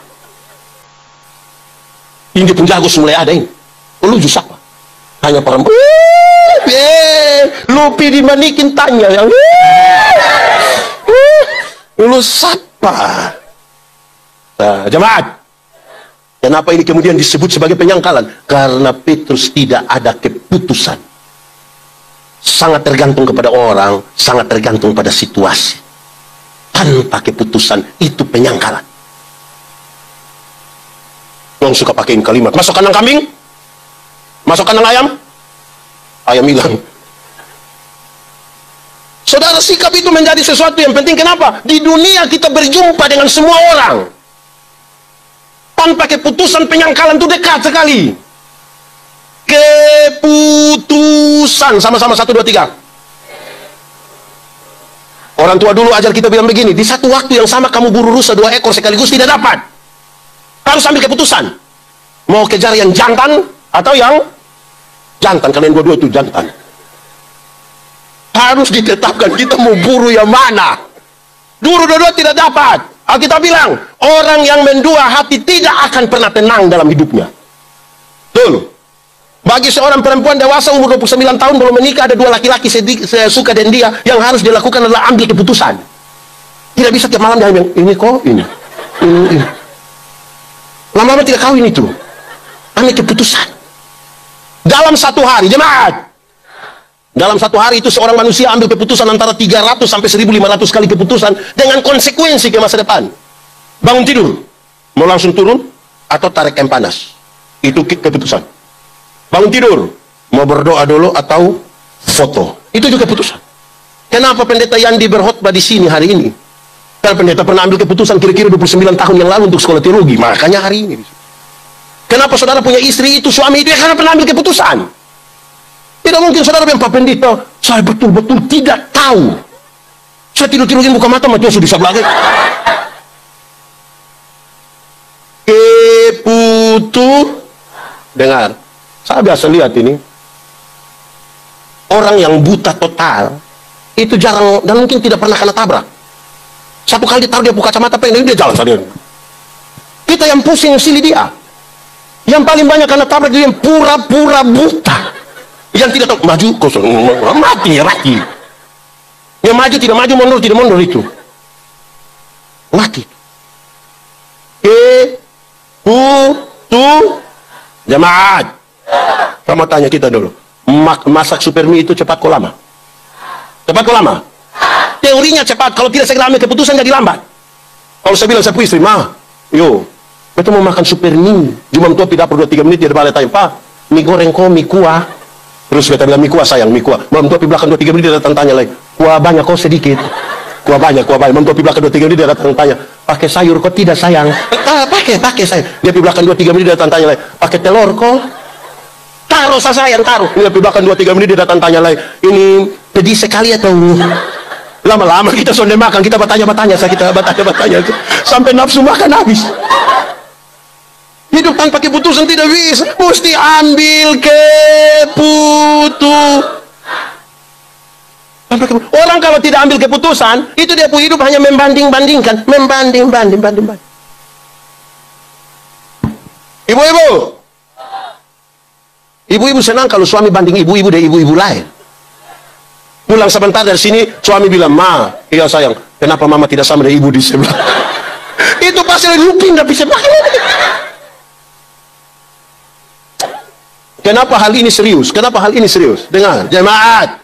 Ini pun jago mulai ada ini. Lu siapa? Hanya perempuan. Lupi dimanikin tanya yang. Lu siapa? Nah, jemaat. Kenapa ini kemudian disebut sebagai penyangkalan? Karena Petrus tidak ada keputusan. Sangat tergantung kepada orang, sangat tergantung pada situasi. Tanpa keputusan, itu penyangkalan. Yang suka pakai kalimat, masuk kandang kambing? Masuk kandang ayam? Ayam hilang. Saudara, sikap itu menjadi sesuatu yang penting. Kenapa? Di dunia kita berjumpa dengan semua orang. Tanpa keputusan, penyangkalan itu dekat sekali. Keputusan. Sama-sama 1, 2, 3. Orang tua dulu ajar kita bilang begini, di satu waktu yang sama kamu buru rusa 2 ekor sekaligus tidak dapat. Harus ambil keputusan. Mau kejar yang jantan atau yang jantan. Kalian dua-dua itu jantan. Harus ditetapkan kita mau buru yang mana. Buru dua-dua tidak dapat. Alkitab bilang, orang yang mendua hati tidak akan pernah tenang dalam hidupnya. Betul. Bagi seorang perempuan dewasa umur 29 tahun belum menikah, ada 2 laki-laki suka dengan dia, yang harus dilakukan adalah ambil keputusan. Tidak bisa tiap malam dia bilang, ini kok, ini. Lama-lama tidak kawin itu. Ambil keputusan. Dalam 1 hari, jemaat. Dalam 1 hari itu seorang manusia ambil keputusan antara 300 sampai 1500 kali keputusan dengan konsekuensi ke masa depan. Bangun tidur, mau langsung turun atau tarik kain panas. Itu keputusan. Bangun tidur, mau berdoa dulu atau foto. Itu juga keputusan. Kenapa pendeta Yandi berkhotbah di sini hari ini? Karena pendeta pernah ambil keputusan kira-kira 29 tahun yang lalu untuk sekolah teologi. Makanya hari ini. Kenapa saudara punya istri itu, suami itu? Ya karena pernah ambil keputusan. Tidak mungkin saudara bilang, Pak Pendeta, saya betul-betul tidak tahu. Saya tidur-tidurin buka mata, macam sudah sebelah lagi. Dengar. Saya biasa lihat ini. Orang yang buta total, itu jarang, dan mungkin tidak pernah kena tabrak. Satu kali ditaruh dia buka kacamata pendek, dia jalan saja. Kita yang pusing sili dia. Yang paling banyak kena tabrak dia yang pura-pura buta. Yang tidak tahu, maju, kosong, mati. Yang maju, tidak maju, mundur, tidak mundur itu. Mati. Jemaat. Kamu tanya kita dulu. Masak super mie itu cepat kok lama? Cepat kok lama? Teorinya cepat, kalau tidak segera ambil keputusan jadi lambat. Kalau saya bilang saya punya istri, kita mau makan super mie. Cuma tua tidak perlu 2-3 menit dia balik tanya, Pak, mie goreng kok, mie kuah. Terus kita bilang mie kuah sayang, mie kuah. Malam tua belakang 2-3 menit dia datang tanya lagi, kuah banyak kok sedikit. Kuah banyak. Malam tua belakang 2-3 menit dia datang tanya, pakai sayur kok tidak sayang? Pakai sayang. Dia belakang 2-3 menit dia datang tanya lagi, pakai telur kok? Taruh sayang, taruh. Dia belakang 2-3 menit dia datang tanya lagi, ini pedih sekali atau? Lama-lama kita sonde makan, kita bertanya-bertanya, sampai nafsu makan habis. Hidup tanpa keputusan tidak bisa. Mesti ambil keputusan. Orang kalau tidak ambil keputusan, itu dia punya hidup hanya membanding-bandingkan. Membanding. Ibu-ibu, Ibu-ibu senang kalau suami banding ibu-ibu dari ibu-ibu lain. Pulang sebentar dari sini, suami bilang, "Ma, iya sayang, kenapa mama tidak sama dengan ibu di sebelah?" Itu pasti lu pindah sebelah. Kenapa hal ini serius? Kenapa hal ini serius? Dengar, jemaat.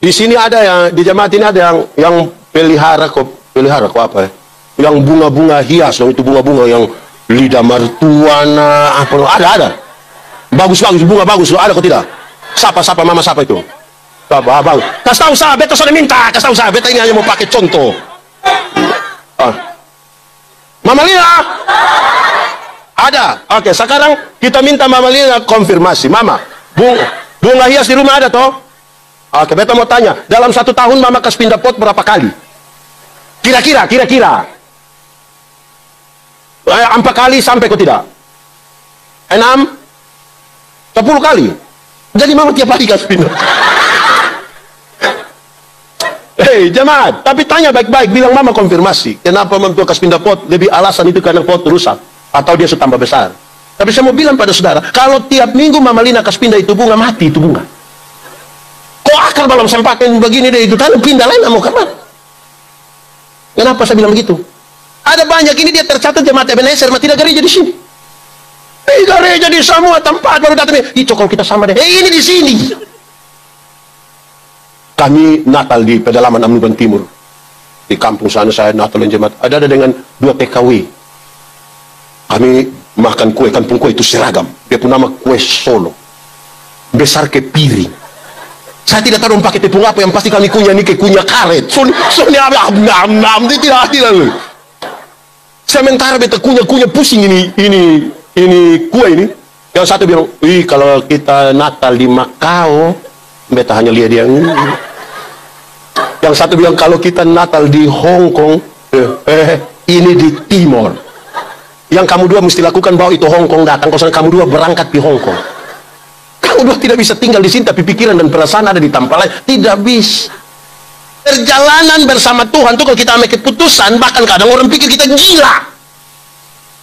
Di sini ada yang, di jemaat ini ada yang pelihara kok apa ya? Yang bunga-bunga hias, itu bunga-bunga yang lidah mertuana, apa? Ada. Bagus-bagus, bunga bagus, ada kok tidak? Siapa mama siapa itu? Abang, kasih tahu saya, beta sudah minta, kasih tahu saya, beta ini hanya mau pakai contoh. Mama Lina, ada. Oke, sekarang kita minta Mama Lina konfirmasi. Mama, bunga hias di rumah ada toh? Oke, beta mau tanya, dalam 1 tahun Mama kasih pindah pot berapa kali? Kira-kira. 4 kali sampai kok tidak? 6? 10 kali? Jadi Mama tiap hari kasih pindah. Hei jemaat, tapi tanya baik-baik, bilang Mama konfirmasi. Kenapa Mama kasih pindah pot? Lebih alasan itu karena pot rusak atau dia sudah tambah besar. Tapi saya mau bilang pada saudara, kalau tiap minggu Mama Lina kasih pindah itu bunga, mati itu bunga. Kok akar belum sempakin begini deh itu tanah pindah lain mau kemana? Kenapa saya bilang begitu? Ada banyak ini dia tercatat jemaat Ebenezer, tidak gereja di sini. Gereja di semua tempat baru datang. Itu kalau kita sama deh. Ini di sini. Kami Natal di pedalaman Amnuban Timur. Di kampung sana saya Natal dan jemaat. Ada dengan 2 TKW. Kami makan kue, kampung kue itu seragam. Dia pun nama kue Solo. Besar ke piring. Saya tidak tahu pakai tepung apa, yang pasti kami kunyah ini ke kunyah karet. Soalnya tidak. Sementara beta kunyah pusing ini kue ini. Yang satu bilang, kalau kita Natal di Macau, beta hanya lihat dia. Yang satu bilang kalau kita Natal di Hong Kong, ini di Timor. Yang kamu dua mesti lakukan bahwa itu Hong Kong datang, kalau kamu dua berangkat di Hong Kong. Kamu dua tidak bisa tinggal di sini, tapi pikiran dan perasaan ada di tempat lain. Tidak bisa. Perjalanan bersama Tuhan itu kalau kita ambil keputusan, bahkan kadang orang pikir kita gila.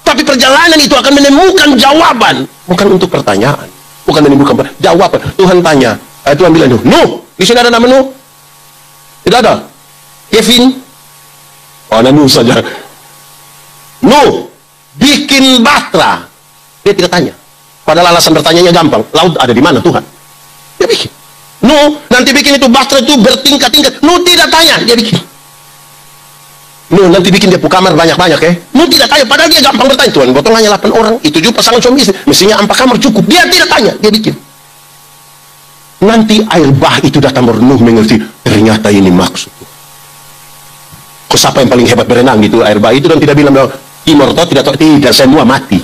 Tapi perjalanan itu akan menemukan jawaban, bukan untuk pertanyaan, bukan menemukan jawaban. Tuhan tanya, Tuhan bilang, "Nuh, di sini ada nama Nuh?" Tidak ada. Kevin? Oh, Nuh saja. Nuh, bikin bahtera. Dia tidak tanya. Padahal alasan bertanyanya gampang. Laut ada di mana Tuhan? Dia bikin. Nuh, nanti bikin itu bahtera itu bertingkat-tingkat. Nuh tidak tanya, dia bikin. Nuh, nanti bikin dia kamar banyak-banyak ya. Nuh tidak tanya, padahal dia gampang bertanya. Tuhan, botol hanya 8 orang. Itu juga pasangan suami istri. Mestinya 4 kamar cukup. Dia tidak tanya, dia bikin. Nanti air bah itu datang baru Nuh mengerti, ternyata ini maksud. Kok siapa yang paling hebat berenang gitu air bah itu, dan tidak bilang bahwa Timor toh tidak semua mati.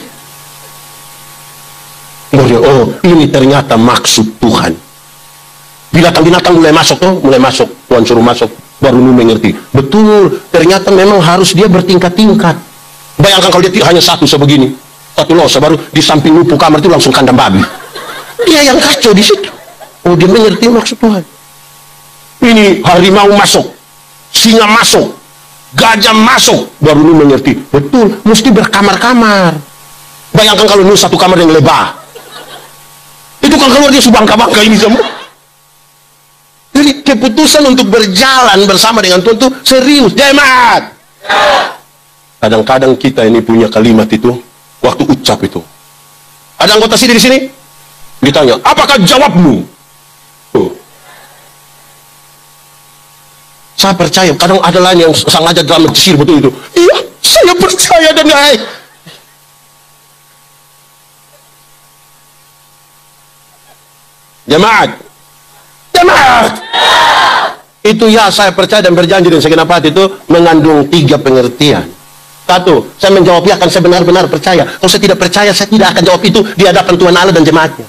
Oh, ini ternyata maksud Tuhan. Binatang-binatang mulai masuk Tuhan suruh masuk, baru Nuh mengerti. Betul, ternyata memang harus dia bertingkat-tingkat. Bayangkan kalau dia hanya satu sebegini, satu losa, baru di samping Nuh kamar itu langsung kandang babi. Dia yang kacau di situ. Oh, dia mengerti maksud Tuhan. Ini harimau masuk, singa masuk, gajah masuk, baru Nuh mengerti. Betul, mesti berkamar-kamar. Bayangkan kalau Nuh satu kamar yang lebah. Itu kan keluar dia subangka-bangka ini semua. Jadi keputusan untuk berjalan bersama dengan Tuhan itu serius, jemaat. Kadang-kadang kita ini punya kalimat itu, waktu ucap itu. Ada anggota sini di sini? Ditanya, apakah jawabmu? Saya percaya, kadang ada lain yang sengaja dramatisir betul itu. Iya, saya percaya dan naik. Jemaat. Itu ya, saya percaya dan berjanji dan segenap hati itu mengandung 3 pengertian. 1, saya menjawabnya akan saya benar-benar percaya. Kalau saya tidak percaya, saya tidak akan jawab itu di hadapan Tuhan Allah dan jemaatnya.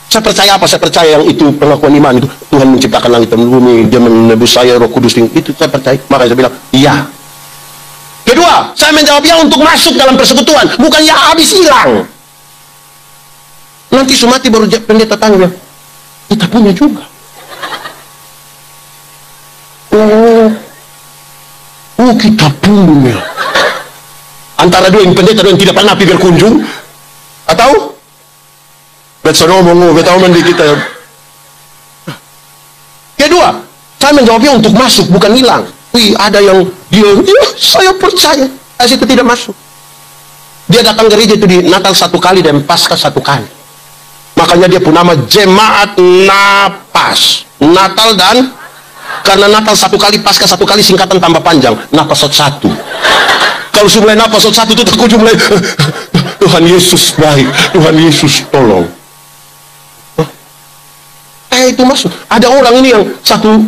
Saya percaya apa? Saya percaya yang itu pengakuan iman itu. Tuhan menciptakan langit dan bumi, dia menebus saya, Roh Kudus, itu saya percaya. Makanya saya bilang, iya. Kedua, saya menjawabnya untuk masuk dalam persekutuan, bukan ya habis hilang. Nanti sumati baru pendeta tanya, kita punya juga. Oh kita punya. Antara dua yang pendeta dan yang tidak pernah pergi berkunjung, atau Betul ngomong, betul di kita. Kedua, saya menjawabnya untuk masuk, bukan hilang. Wih, ada yang dia, saya percaya, itu tidak masuk. Dia datang gereja itu di Natal 1 kali dan Paskah 1 kali. Makanya dia pun nama Jemaat Napas. Natal dan karena Natal 1 kali, Paskah 1 kali, singkatan tambah panjang. Napasot 1. Kalau mulai Napasot 1 itu terkuju mulai Tuhan Yesus baik, Tuhan Yesus tolong. Itu masuk. Ada orang ini yang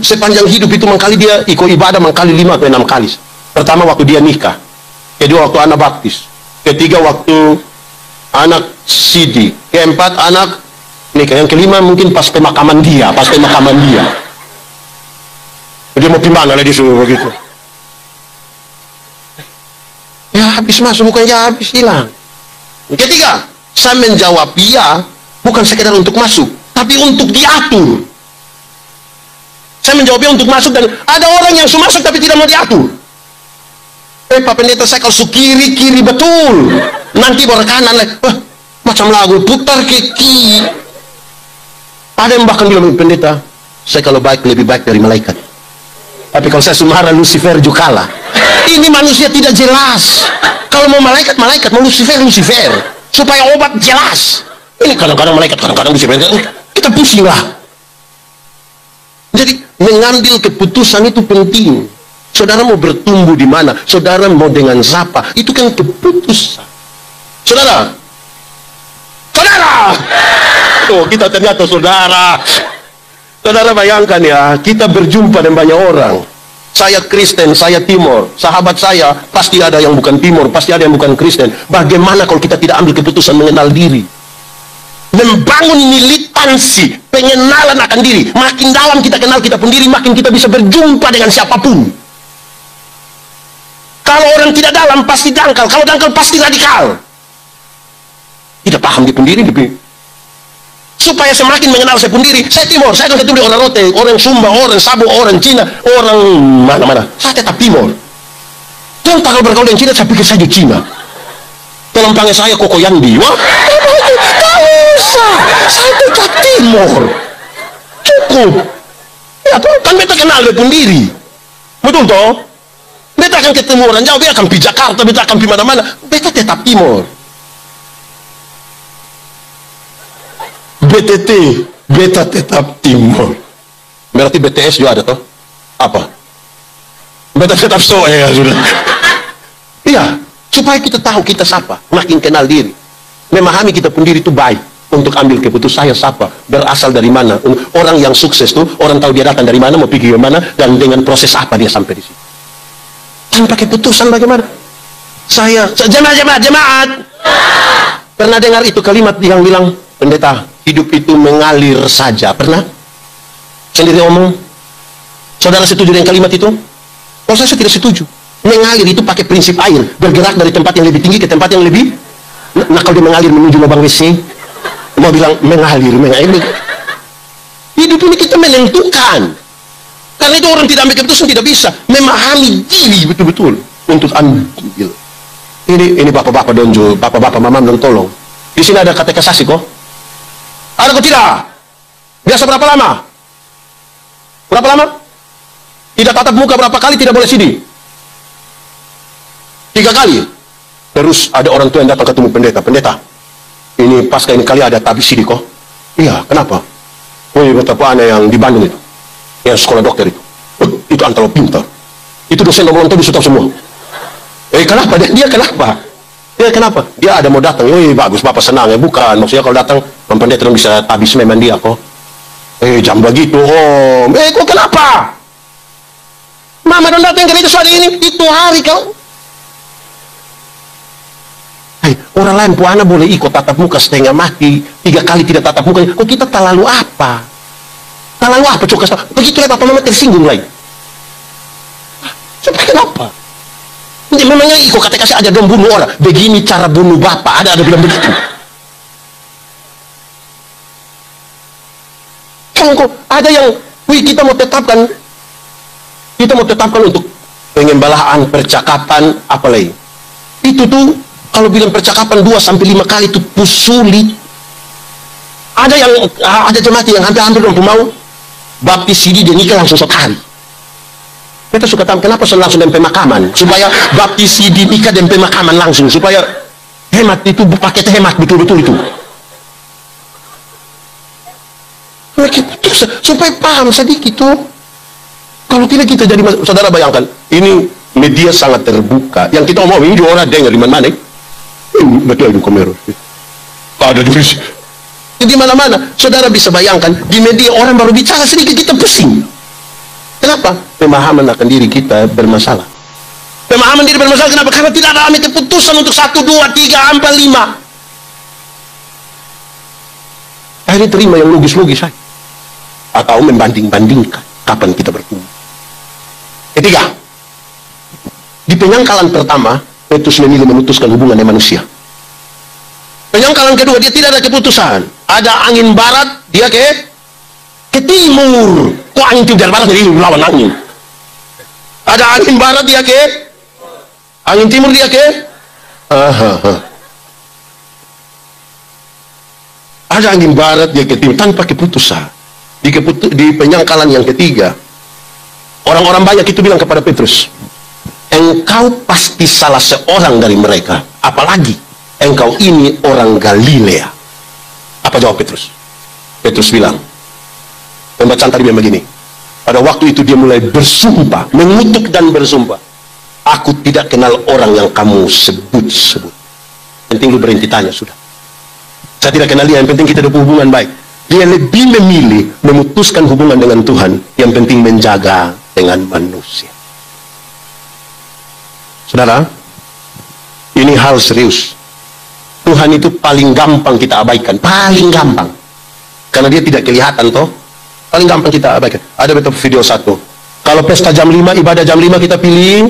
sepanjang hidup itu mengkali dia ikut ibadah mengkali 5 atau 6 kali. Pertama waktu dia nikah, kedua waktu anak baptis, ketiga waktu anak sidi, keempat anak nikah, yang kelima mungkin pas pemakaman dia, dia mau gimana lah disuruh begitu. Ya habis masuk, bukan ya habis hilang. Ketiga, saya menjawab ya bukan sekedar untuk masuk, tapi untuk diatur. Saya menjawabnya untuk masuk, dan ada orang yang sudah masuk tapi tidak mau diatur. Pak Pendeta, saya kalau kiri betul, nanti baru kanan macam lagu putar ke kiri. Ada yang bahkan bilang, pendeta, saya kalau baik lebih baik dari malaikat. Tapi kalau saya sumara Lucifer juga kalah. Ini manusia tidak jelas. Kalau mau malaikat, mau Lucifer. Supaya obat jelas. Ini kadang-kadang malaikat, kadang-kadang Lucifer. Kita pusing lah. Jadi mengambil keputusan itu penting. Saudara mau bertumbuh di mana? Saudara mau dengan siapa? Itu kan keputusan. Saudara. Oh, kita ternyata saudara. Saudara bayangkan ya, kita berjumpa dengan banyak orang. Saya Kristen, saya Timur. Sahabat saya pasti ada yang bukan Timur, pasti ada yang bukan Kristen. Bagaimana kalau kita tidak ambil keputusan mengenal diri? Membangun militansi, pengenalan akan diri. Makin dalam kita kenal kita pun diri, makin kita bisa berjumpa dengan siapapun. Kalau orang tidak dalam pasti dangkal, kalau dangkal pasti radikal. Tidak paham dia pun diri. Supaya semakin mengenal saya pun diri, saya Timur, saya akan ketemu orang Rote, orang Sumba, orang Sabo, orang Cina, orang mana-mana. Saya tetap Timur. Jangan kalau bergaul dengan Cina, saya pikir saya di Cina. Tolong panggil saya Koko Yandi. Wah, tak usah. Saya tetap Timur. Cukup. Ya, kan beta kenal dia pun diri. Betul toh? Beta akan ketemu orang jauh, beta akan pergi Jakarta, beta akan pergi mana-mana. Beta tetap Timur. BTT, beta tetap Timur. Berarti BTS juga ada toh? Apa? Beta tetap ya sudah. Iya. Supaya kita tahu kita siapa, makin kenal diri. Memahami kita pun diri itu baik. Untuk ambil keputusan saya siapa, berasal dari mana. Orang yang sukses tuh, orang tahu dia datang dari mana, mau pergi ke mana, dan dengan proses apa dia sampai di situ. Tanpa keputusan bagaimana? Saya jemaat. Pernah dengar itu kalimat yang bilang, pendeta, hidup itu mengalir saja. Pernah? Sendiri ngomong. Saudara setuju dengan kalimat itu? Kalau saya tidak setuju. Mengalir itu pakai prinsip air, bergerak dari tempat yang lebih tinggi ke tempat yang lebih. Nah kalau dia mengalir menuju lubang WC, mau bilang mengalir. Hidup ini kita menentukan. Karena itu orang tidak ambil keputusan tidak bisa memahami diri betul-betul untuk ambil. Ini bapak-bapak donjo, bapak-bapak mamam dong tolong. Di sini ada kata kasasi kok. Ada kok tidak? Biasa berapa lama? Berapa lama? Tidak tatap muka berapa kali, tidak boleh sini. 3 kali. Terus ada orang tua yang datang ketemu pendeta. Ini pasca ini kali ada tabis sini kok. Iya, kenapa? Woi, betapa aneh yang di Bandung itu. Yang sekolah dokter itu. Itu antara pintar. Itu dosen nomor 1 bisa tahu semua. Kenapa? Dia kenapa? Dia kenapa? Dia ada mau datang. Woi, bagus, bapak senang ya. Bukan. Maksudnya kalau datang, pendeta bisa tabis memang dia kok. Jam begitu, om. Kok kenapa? Mama dong datang ke itu hari ini. Itu hari kau. Orang lain puana boleh ikut tatap muka setengah mati, 3 kali tidak tatap muka. Kok kita tak lalu apa? Tak lalu apa? Coba begitu lah bapak mama tersinggung lagi. Sampai kenapa? Memangnya ikut kata kasih aja dong bunuh orang. Begini cara bunuh bapak. Ada bilang begitu. Kok ada yang, kita mau tetapkan untuk pengembalaan, percakapan, apa lagi? Itu tuh kalau bilang percakapan 2 sampai 5 kali itu sulit. Ada yang ada jemaat yang hampir-hampir mau baptis Sidi dan nikah langsung sekali. Kita suka tahu kenapa langsung dan pemakaman, supaya baptis Sidi nikah dan pemakaman langsung, supaya hemat itu, paket hemat betul-betul itu. Supaya paham sedikit tuh. Kalau tidak kita jadi, saudara bayangkan, ini media sangat terbuka. Yang kita omong ini juga orang dengar di mana-mana. Betul itu Komero. Ada di sini. Di mana-mana, saudara bisa bayangkan di media orang baru bicara sedikit kita pusing. Kenapa? Pemahaman akan diri kita bermasalah. Pemahaman diri bermasalah kenapa? Karena tidak ada keputusan untuk 1, 2, 3, 4, 5. Akhirnya terima yang logis-logis saja. Atau membanding-bandingkan kapan kita bertumbuh. Ketiga, di penyangkalan pertama, Petrus memilih memutuskan hubungan dengan manusia. Penyangkalan kedua, dia tidak ada keputusan. Ada angin barat, dia ke timur. Kok angin timur dari barat, jadi lawan angin. Ada angin barat, dia angin timur, dia ada angin barat, dia ke timur, tanpa keputusan. Di penyangkalan yang ketiga, orang-orang banyak itu bilang kepada Petrus, engkau pasti salah seorang dari mereka, apalagi engkau ini orang Galilea. Apa jawab Petrus? Petrus bilang, pembacaan tadi memang begini, pada waktu itu dia mulai bersumpah, mengutuk dan bersumpah, aku tidak kenal orang yang kamu sebut-sebut. Penting lu berhenti tanya sudah. Saya tidak kenal dia, yang penting kita ada hubungan baik. Dia lebih memilih memutuskan hubungan dengan Tuhan, yang penting menjaga dengan manusia. Saudara, ini hal serius. Tuhan itu paling gampang kita abaikan, paling gampang. Karena dia tidak kelihatan toh. Paling gampang kita abaikan. Ada betul video satu. Kalau pesta jam 5, ibadah jam 5 kita pilih.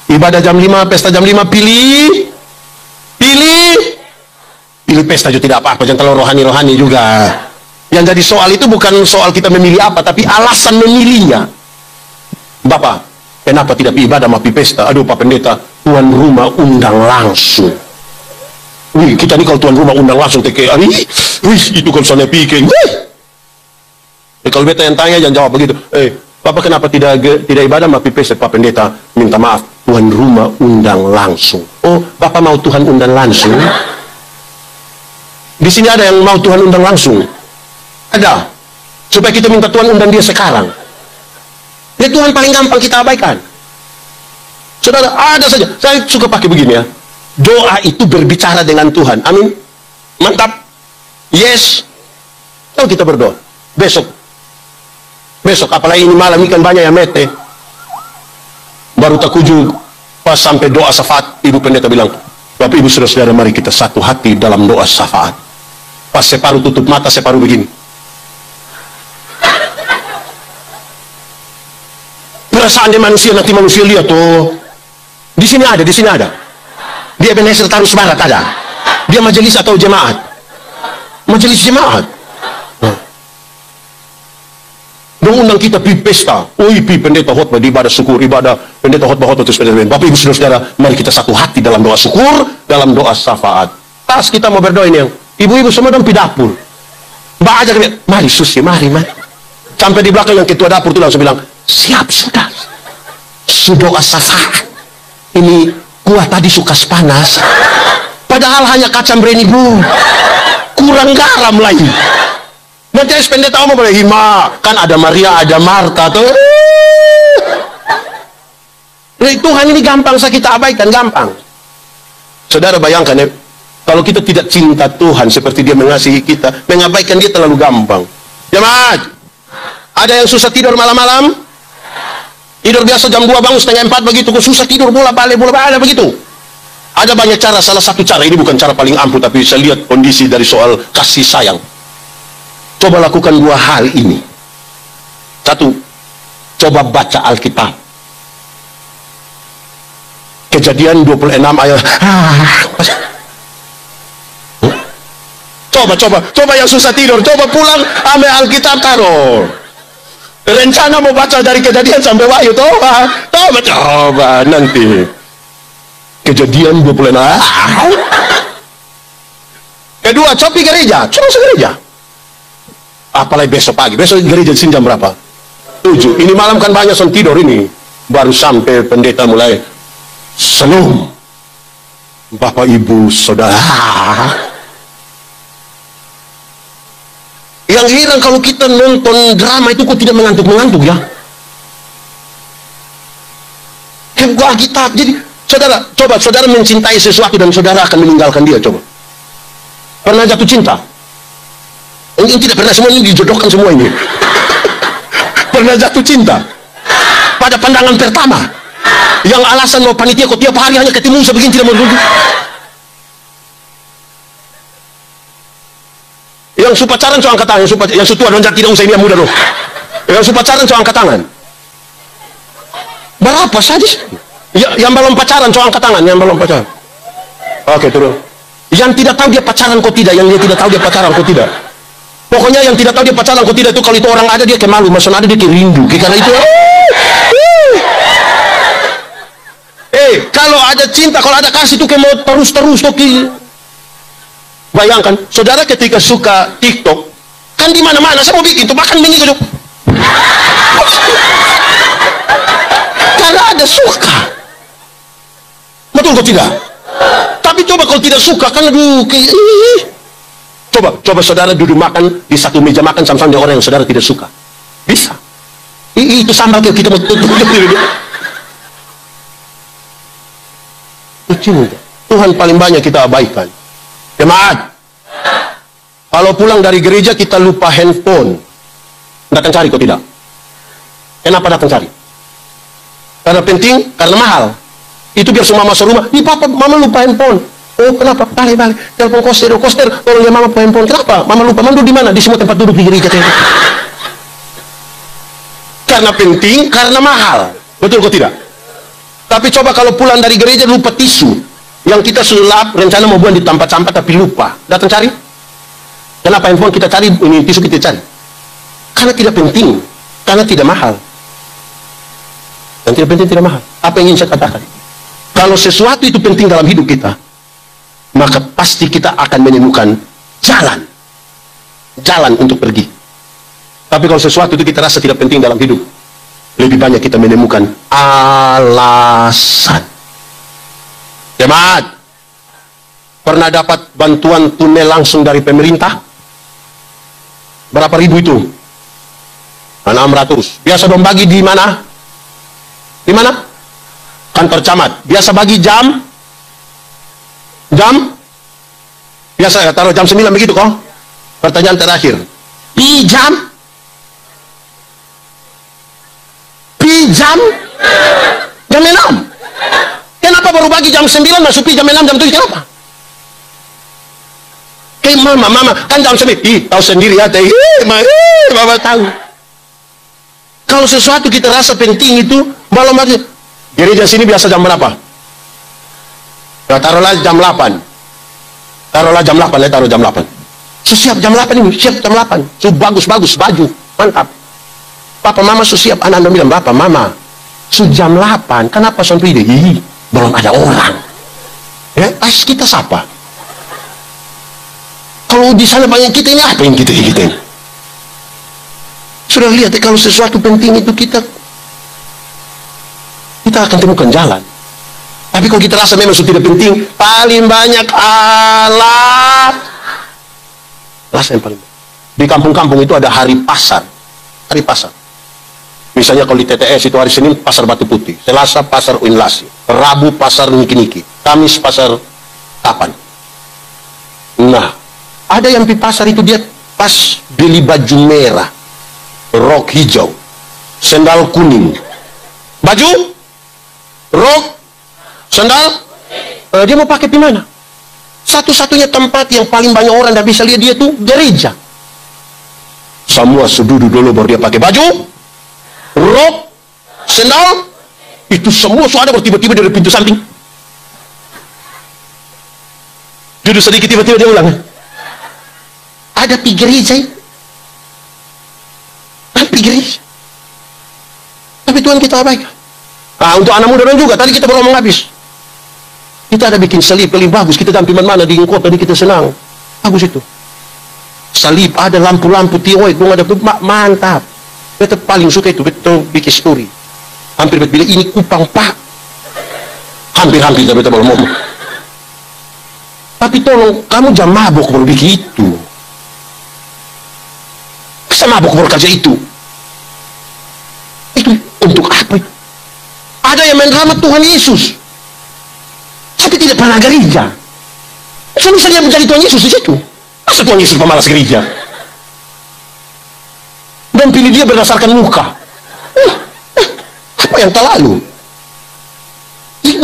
Ibadah jam 5, pesta jam 5 pilih pesta juga tidak apa-apa, jangan terlalu rohani-rohani juga. Yang jadi soal itu bukan soal kita memilih apa, tapi alasan memilihnya. Bapak, kenapa tidak ibadah mapi pesta? Aduh Pak Pendeta, tuan rumah undang langsung. Wih, kita ini kalau tuan rumah undang langsung itu kan soalnya pikir. Kalau beta yang tanya jangan jawab begitu. Bapak kenapa tidak ibadah mapi pesta? Pak Pendeta, minta maaf, tuan rumah undang langsung. Oh, Bapak mau Tuhan undang langsung? Di sini ada yang mau Tuhan undang langsung. Ada. Supaya kita minta Tuhan undang dia sekarang. Dia Tuhan paling gampang kita abaikan. Saudara, ada saja. Saya suka pakai begini ya. Doa itu berbicara dengan Tuhan. Amin. Mantap. Yes. Kalau kita berdoa. Besok, apalagi ini malam ikan banyak yang mete. Baru tak ujung pas sampai doa syafaat, Ibu Pendeta bilang, Bapak Ibu Saudara-saudara, mari kita satu hati dalam doa syafaat. Pas separuh tutup mata, separuh begini. Perasaan dia manusia, nanti manusia lihat tuh. Di sini ada. Dia Ebenezer Tarus Barat ada. Dia majelis atau jemaat? Majelis jemaat. Dong undang kita pi pesta. Pi pendeta khotbah di ibadah syukur, ibadah pendeta khotbah terus Bapak Ibu Saudara-saudara, mari kita satu hati dalam doa syukur, dalam doa syafaat. Pas kita mau berdoa ini yang ibu-ibu semua dong di dapur. Mbak aja kan, mari Susi, mari. Sampai di belakang yang ketua dapur itu langsung bilang, siap sudah. Doa syafaat. Ini kuah tadi suka panas. Padahal hanya kacang breni bu. Kurang garam lagi. Nanti pendeta omong boleh hima. Kan ada Maria, ada Marta tuh. Tuhan ini gampang kita abaikan, gampang. Saudara bayangkan ya. Kalau kita tidak cinta Tuhan seperti dia mengasihi kita, mengabaikan dia terlalu gampang. Jemaat, ada yang susah tidur malam-malam? Tidur biasa jam 2 bangun setengah 4 begitu, kok susah tidur bola balik ada begitu. Ada banyak cara, salah satu cara, ini bukan cara paling ampuh, tapi saya lihat kondisi dari soal kasih sayang. Coba lakukan 2 hal ini. Satu, coba baca Alkitab. Kejadian 26 ayat. Coba yang susah tidur, coba pulang ambil Alkitab taruh. Rencana mau baca dari Kejadian sampai Wahyu, coba nanti. Kejadian 26. Kedua, copi gereja, cuma segereja. Apalagi besok pagi, besok gereja di sini jam berapa? 7. Ini malam kan banyak yang tidur ini. Baru sampai pendeta mulai senyum. Bapak, ibu, saudara. Yang heran kalau kita nonton drama itu kok tidak mengantuk-mengantuk ya. Alkitab. Jadi saudara, coba saudara mencintai sesuatu dan saudara akan meninggalkan dia, coba. Pernah jatuh cinta? Ini tidak pernah, semua ini dijodohkan semua ini. Pernah jatuh cinta? Pada pandangan pertama. Yang alasan mau panitia kok tiap hari hanya ketemu sebegini tidak mau duduk. Yang su pacaran so angkat tangan, yang su tua loncat tidak usah, ini yang muda loh. Yang su pacaran so angkat tangan. Berapa sadis? Ya, yang belum pacaran so angkat tangan, yang belum pacaran. Oke, turun. Yang tidak tahu dia pacaran kok tidak, yang dia tidak tahu dia pacaran kok tidak. Pokoknya yang tidak tahu dia pacaran kok tidak itu kalau itu orang ada dia kayak malu, maksudnya ada dia kayak rindu, karena itu. Kalau ada cinta, kalau ada kasih itu kayak mau terus-terus tuh. Bayangkan, saudara ketika suka TikTok, kan di mana-mana saya mau bikin tuh makan mini gitu. Karena ada suka. Betul kok tidak? Tapi coba kalau tidak suka kan aduh coba saudara duduk makan di satu meja makan sama-sama dengan orang yang saudara tidak suka. Bisa. Itu sambal kita mau tutup. Tuhan paling banyak kita abaikan. Jemaat, kalau pulang dari gereja kita lupa handphone, datang cari kok tidak? Kenapa datang cari? Karena penting, karena mahal. Itu biar semua masuk rumah. Ih papa, mama lupa handphone. Oh kenapa? Balik. Telepon koster, tolong ya mama handphone. Kenapa? Mama lupa. Mama duduk di mana? Di semua tempat duduk di gereja. Karena penting, karena mahal. Betul kok tidak? Tapi coba kalau pulang dari gereja lupa tisu. Yang kita sulap, rencana mau buang di tempat sampah tapi lupa. Datang cari. Kenapa handphone kita cari, ini tisu kita cari? Karena tidak penting. Karena tidak mahal. Dan tidak penting, tidak mahal. Apa yang ingin saya katakan? Kalau sesuatu itu penting dalam hidup kita, maka pasti kita akan menemukan jalan untuk pergi. Tapi kalau sesuatu itu kita rasa tidak penting dalam hidup, lebih banyak kita menemukan alasan. Jemaat, pernah dapat bantuan tunai langsung dari pemerintah? Berapa ribu itu? 600. Biasa dong bagi di mana? Di mana? Kantor camat. Biasa bagi jam? Biasa ya, taruh jam 9 begitu kok. Pertanyaan terakhir. Jam? Jam 6. Kenapa baru bagi jam 9 masuk jam 6 jam 7? Kenapa? Mama kan jam 9. Tahu sendiri ya teh. Mama tahu. Kalau sesuatu kita rasa penting itu malam lagi. Gereja sini biasa jam berapa? Ya, taruhlah jam 8. Taruhlah jam 8 ya, taruh jam 8. Siap jam 8 ini, siap jam 8. Bagus baju, mantap. Papa mama siap, anak-anak bilang, "Bapak mama, jam 8, kenapa sampai ini? Belum ada orang." Ya, kita siapa? Kalau di sana banyak kita ini, apa yang kita ini? Sudah lihat kalau sesuatu penting itu kita akan temukan jalan. Tapi kalau kita rasa memang sudah tidak penting, paling banyak alasan yang paling banyak. Di kampung-kampung itu ada hari pasar. Misalnya kalau di TTS itu hari Senin pasar Batu Putih, Selasa pasar Uinlasi, Rabu pasar Niki-Niki, Kamis pasar Kapan. Nah, ada yang di pasar itu dia pas beli baju merah, rok hijau, sendal kuning, baju, rok, sendal, dia mau pakai di mana? Satu-satunya tempat yang paling banyak orang tidak bisa lihat dia tuh gereja. Semua sudut dulu baru dia pakai baju, rok, sendal, itu semua suara tiba-tiba dari pintu samping. Duduk sedikit tiba-tiba dia ulang. Ada di gereja itu. Ada di gereja. Tapi Tuhan kita abaikan. Nah, untuk anak muda juga, tadi kita baru ngomong habis. Kita ada bikin selip paling bagus, kita tampil mana di kota, tadi kita senang. Bagus itu. Salib, ada lampu-lampu tioi, kung ada mantap. Beta paling suka itu, betul bikin story. Hampir bilang ini Kupang Pak. Hampir-hampir beta belum ngomong. Tapi tolong, kamu jangan mabuk baru begitu. Masa mabuk baru kerja itu? Itu untuk apa itu? Ada yang main drama Tuhan Yesus, tapi tidak pernah gereja. So bisa dia menjadi Tuhan Yesus di situ? Masa Tuhan Yesus pemalas gereja? Dan pilih dia berdasarkan muka. Apa yang terlalu?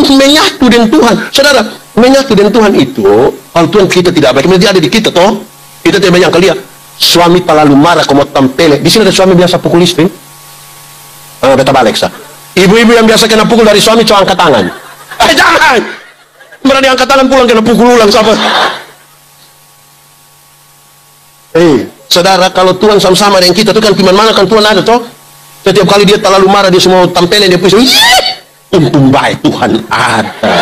Menyatu dengan Tuhan. Saudara, menyatu dengan Tuhan itu, kalau Tuhan kita tidak baik, dia ada di kita toh. Kita tidak banyak kali ya. Suami terlalu marah, kamu tampele. Di sini ada suami biasa pukul istri. Beta balik sah. Ibu-ibu yang biasa kena pukul dari suami, coba angkat tangan. Jangan! Berani angkat tangan pulang kena pukul ulang sama. Saudara, kalau Tuhan sama-sama dengan kita, itu kan di mana kan Tuhan ada toh. Setiap kali dia terlalu marah, dia semua tampilin, dia pusing. Untung baik Tuhan ada.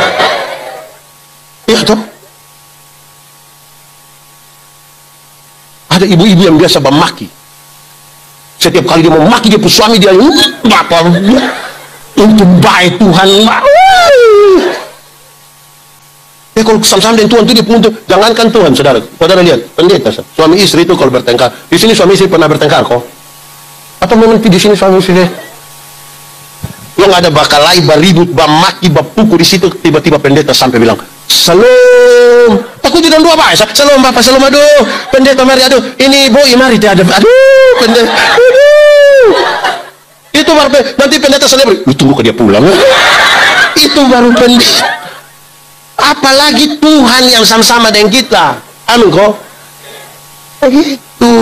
Iya toh. Ada ibu-ibu yang biasa memaki. Setiap kali dia mau maki dia punya suami, dia bapak. Untung baik Tuhan. Ya kalau sama-sama dengan Tuhan itu dia untuk jangankan Tuhan, saudara. Saudara lihat, pendeta, suami istri itu kalau bertengkar. Di sini suami istri pernah bertengkar kok? Atau memang di sini suami istri yang ada bakal lain beribut, bamaki, bapukul di situ, tiba-tiba pendeta sampai bilang, "Salam." Takut tidak dua bahasa. "Salam Bapak, salam aduh." Pendeta mari aduh. "Ini Bu, mari ada aduh." Pendeta. Aduh. Itu baru nanti pendeta selesai. Tunggu ke dia pulang. Itu baru pendeta. Apalagi Tuhan yang sama-sama dengan kita. Amin kok. Begitu.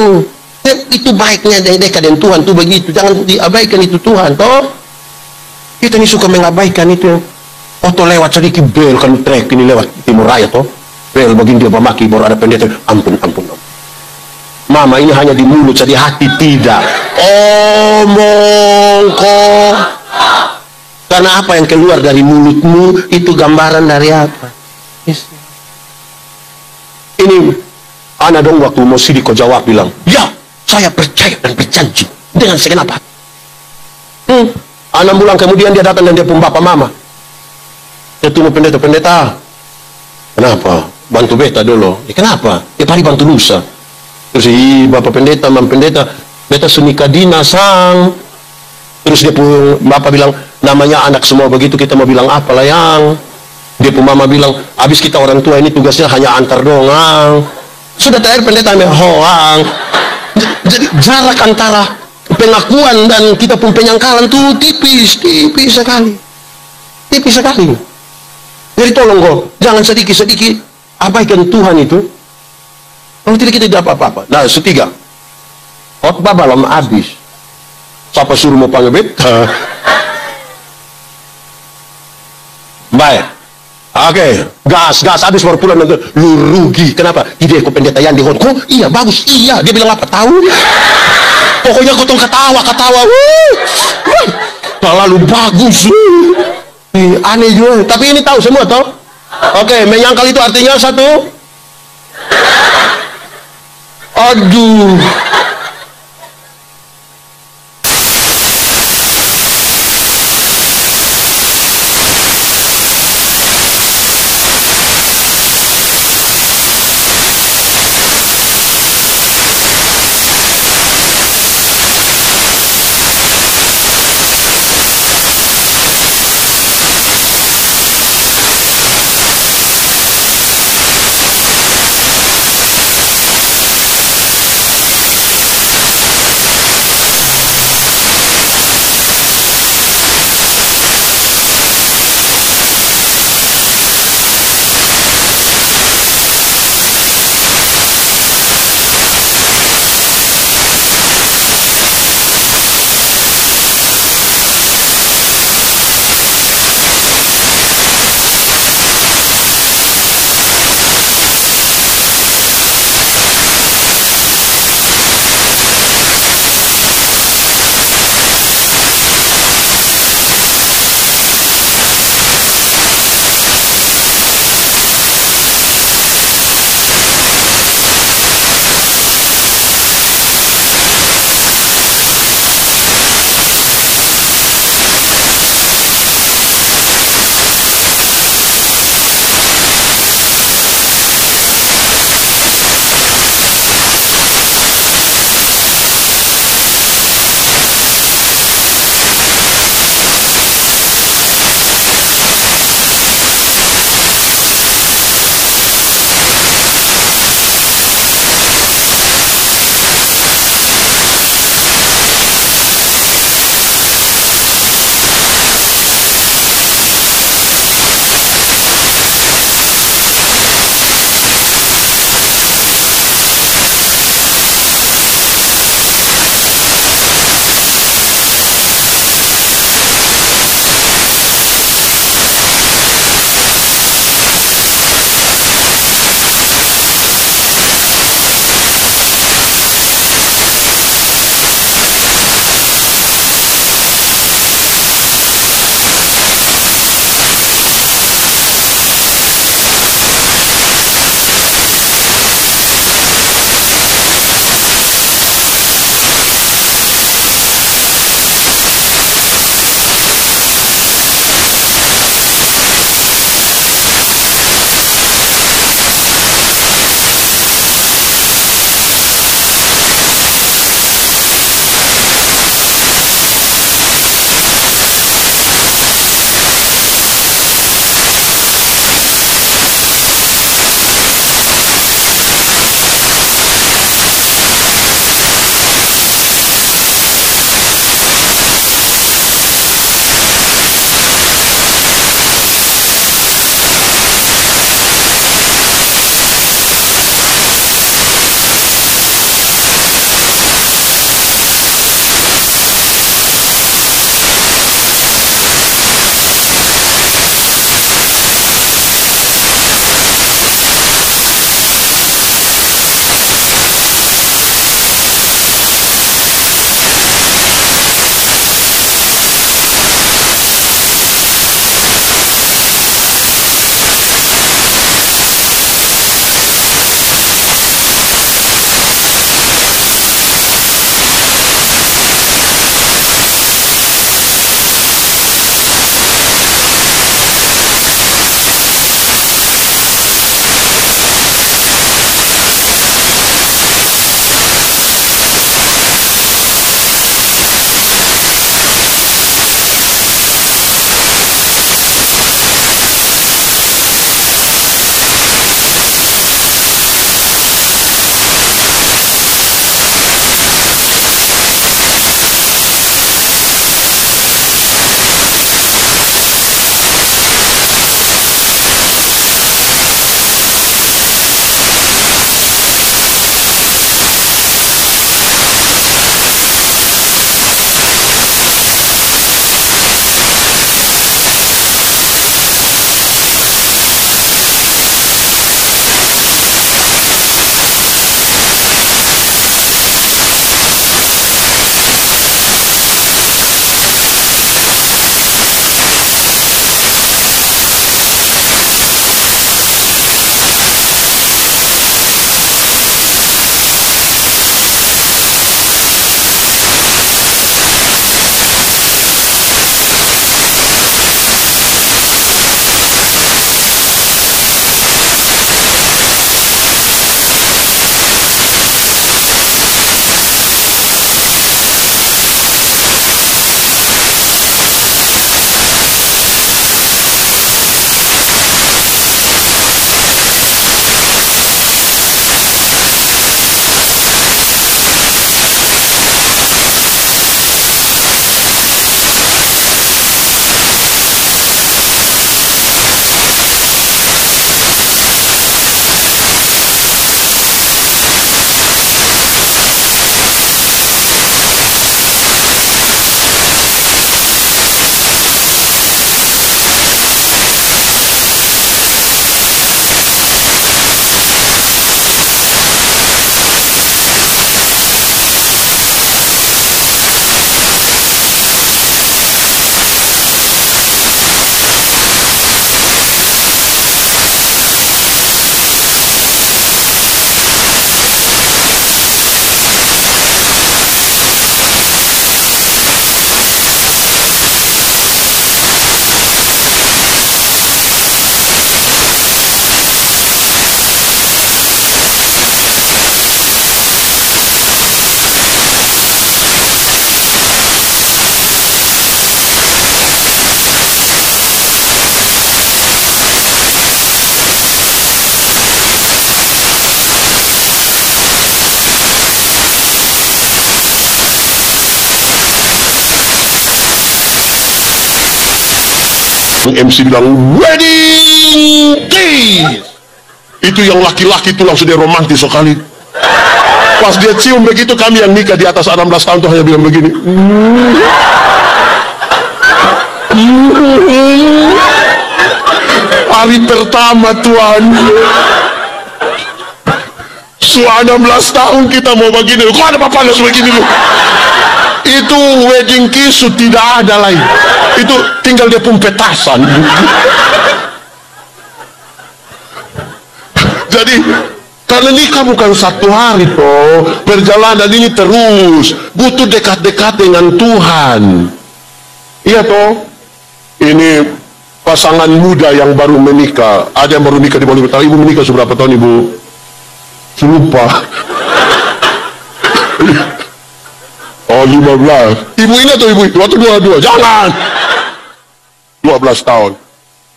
Itu baiknya dekat dengan Tuhan tuh begitu. Jangan diabaikan itu Tuhan toh. Kita ini suka mengabaikan itu. Oto lewat sedikit bel kan trek ini lewat timur raya toh. Bel begini dia memaki baru ada pendeta. Ampun. Mama ini hanya di mulut jadi hati tidak. Omong kok. Karena apa yang keluar dari mulutmu itu gambaran dari apa? Ini anak dong waktu mau Sidiko jawab bilang, "Ya, saya percaya dan berjanji dengan segenap hati." 6 bulan kemudian dia datang dan dia pun bapak mama. Dia tunggu pendeta. Kenapa? Bantu beta dulu. Kenapa? Ya pari bantu lusa. Terus bapak pendeta, mam pendeta, beta sunika dina sang. Terus dia pun bapak bilang, namanya anak semua begitu, kita mau bilang apa lah yang. Dia pun mama bilang, habis kita orang tua ini tugasnya hanya antar doang. Sudah terakhir pendeta hoang. Jadi jarak antara pengakuan dan kita pun penyangkalan tuh tipis sekali. Jadi tolong kok, jangan sedikit-sedikit abaikan Tuhan itu. Kalau tidak kita tidak apa-apa. Nah, ketiga, khotbah belum habis. Siapa suruh mau panggil beta? Baik. Oke, gas habis baru pulang nanti lu rugi. Kenapa? Ide ku pendeta yang di kok iya bagus, iya. Dia bilang apa? Tahu? Pokoknya kau ketawa. Terlalu bagus. Aneh juga. Tapi ini tahu semua toh. Oke, menyangkal itu artinya satu. Aduh. MC bilang wedding kiss. Itu yang laki-laki itu langsung dia romantis sekali. Pas dia cium begitu, kami yang nikah di atas 16 tahun tuh hanya bilang begini. Hari pertama Tuhan. So 16 tahun kita mau begini. Kok ada apa-apa begini lu? Itu wedding kiss tidak ada lain. Itu tinggal dia pun petasan. Jadi karena nikah bukan satu hari toh, perjalanan ini terus butuh dekat-dekat dengan Tuhan. Iya toh. Ini pasangan muda yang baru menikah. Ada yang baru nikah di bawah 5 tahun. Ibu menikah seberapa tahun ibu? Lupa. Oh 15. Ibu ingat tuh ibu waktu 22. Jangan 12 tahun.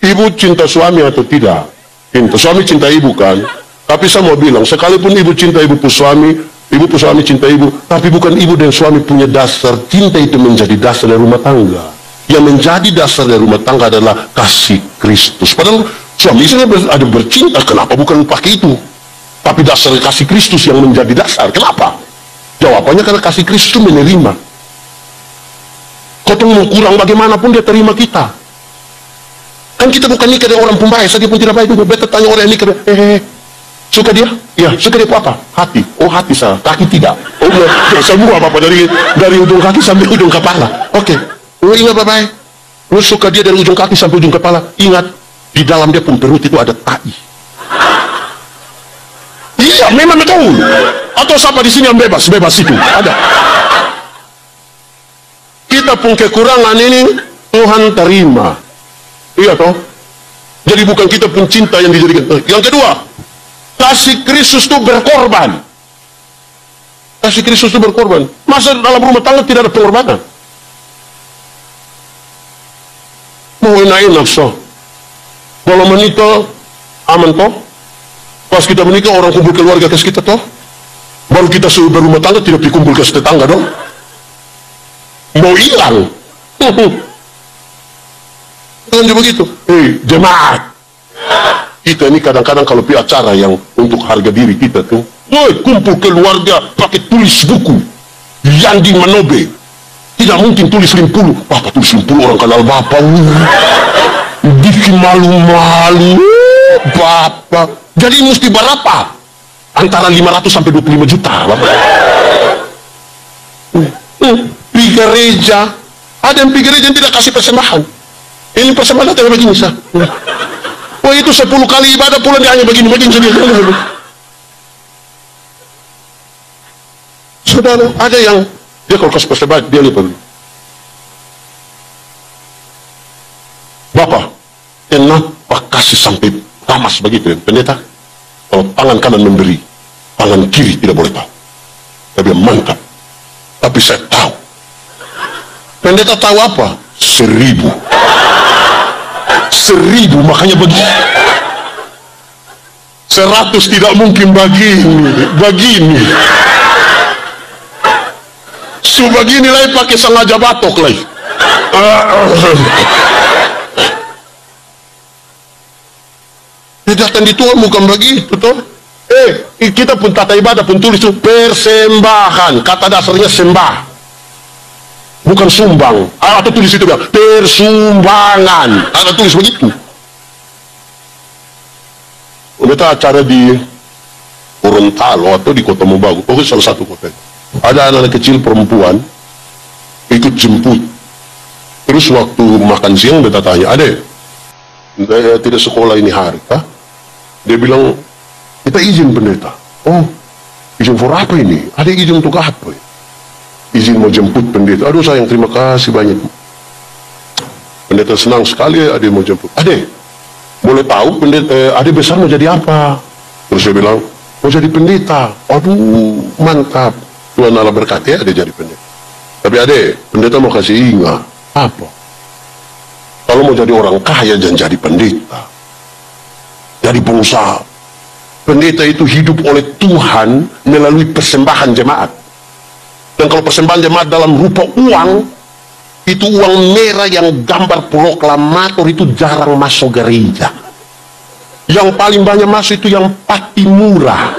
Ibu cinta suami atau tidak? Cinta. Suami cinta ibu kan? Tapi saya mau bilang, sekalipun ibu cinta ibu pun suami cinta ibu, tapi bukan ibu dan suami punya dasar cinta itu menjadi dasar dari rumah tangga. Yang menjadi dasar dari rumah tangga adalah kasih Kristus. Padahal suami istri ada bercinta, kenapa bukan pakai itu? Tapi dasar kasih Kristus yang menjadi dasar. Kenapa? Jawabannya karena kasih Kristus itu menerima. Kau mau kurang bagaimanapun dia terima kita. Kan kita bukan nikah dengan orang pembaik, dia pun tidak baik juga. Beta tanya orang yang nikah, suka dia? Ya, suka dia apa? Hati. Oh, hati saya. Kaki tidak. Oh, semua apa-apa dari ujung kaki sampai ujung kepala. Oke. Lu ingat baik-baik. Lu suka dia dari ujung kaki sampai ujung kepala. Ingat, di dalam dia pun perut itu ada tai. Iya, memang betul. Atau siapa di sini yang bebas itu? Ada. Kita pun kekurangan ini Tuhan terima. Iya toh. Jadi bukan kita pun cinta yang dijadikan. Yang kedua, kasih Kristus itu berkorban. Kasih Kristus itu berkorban. Masa dalam rumah tangga tidak ada pengorbanan? Mau enak-enak so. Kalau menikah aman toh. Pas kita menikah orang kumpul keluarga ke kita toh. Baru kita berumah tangga tidak dikumpul ke tetangga dong. Mau hilang. Kan begitu. Jemaat. Kita ini kadang-kadang kalau pergi acara yang untuk harga diri kita tuh, kumpul keluarga pakai tulis buku. Yandi Manobe. Tidak mungkin tulis 50. Bapak tulis 50 orang kenal bapak. Bikin malu-malu. Bapak. Jadi mesti berapa? Antara 500 sampai 25 juta. Bapak. Di gereja. Ada yang pergi gereja yang tidak kasih persembahan. Ini persembahan tidak begini sah. Wah itu 10 kali ibadah pulang dia hanya begini saja. Saudara, ada yang dia kalau kasih persembahan dia lihat begini. Bapak, kenapa kasih sampai tamas begitu ya? Pendeta, kalau tangan kanan memberi, tangan kiri tidak boleh tahu. Tapi mantap. Tapi saya tahu. Pendeta tahu apa? 1000. 1000 makanya begini. 100 tidak mungkin begini. Begini lagi pakai sengaja batok lagi. Datang di Tuhan bukan begitu toh. Kita pun tata ibadah pun tulis itu persembahan. Kata dasarnya sembah. Bukan sumbang. Atau tulis itu bilang persumbangan. Ada tulis begitu. Kita acara di Gorontalo atau di Kota Mobagu. Pokoknya salah satu kota. Ada anak kecil perempuan ikut jemput. Terus waktu makan siang beta tanya, adek, tidak sekolah ini hari kah? Dia bilang, kita izin pendeta. Oh, izin for apa ini? Ada izin untuk apa? Izin mau jemput pendeta. Aduh sayang, terima kasih banyak. Pendeta senang sekali ada mau jemput. Adek, boleh tahu pendeta, adek besar mau jadi apa? Terus dia bilang, mau jadi pendeta. Aduh, mantap. Tuhan Allah berkati adek jadi pendeta. Tapi adek, pendeta mau kasih ingat. Apa? Kalau mau jadi orang kaya jangan jadi pendeta. Jadi pengusaha. Pendeta itu hidup oleh Tuhan melalui persembahan jemaat. Dan kalau persembahan jemaat dalam rupa uang, Itu uang merah yang gambar proklamator itu jarang masuk gereja. Yang paling banyak masuk itu yang Patimura,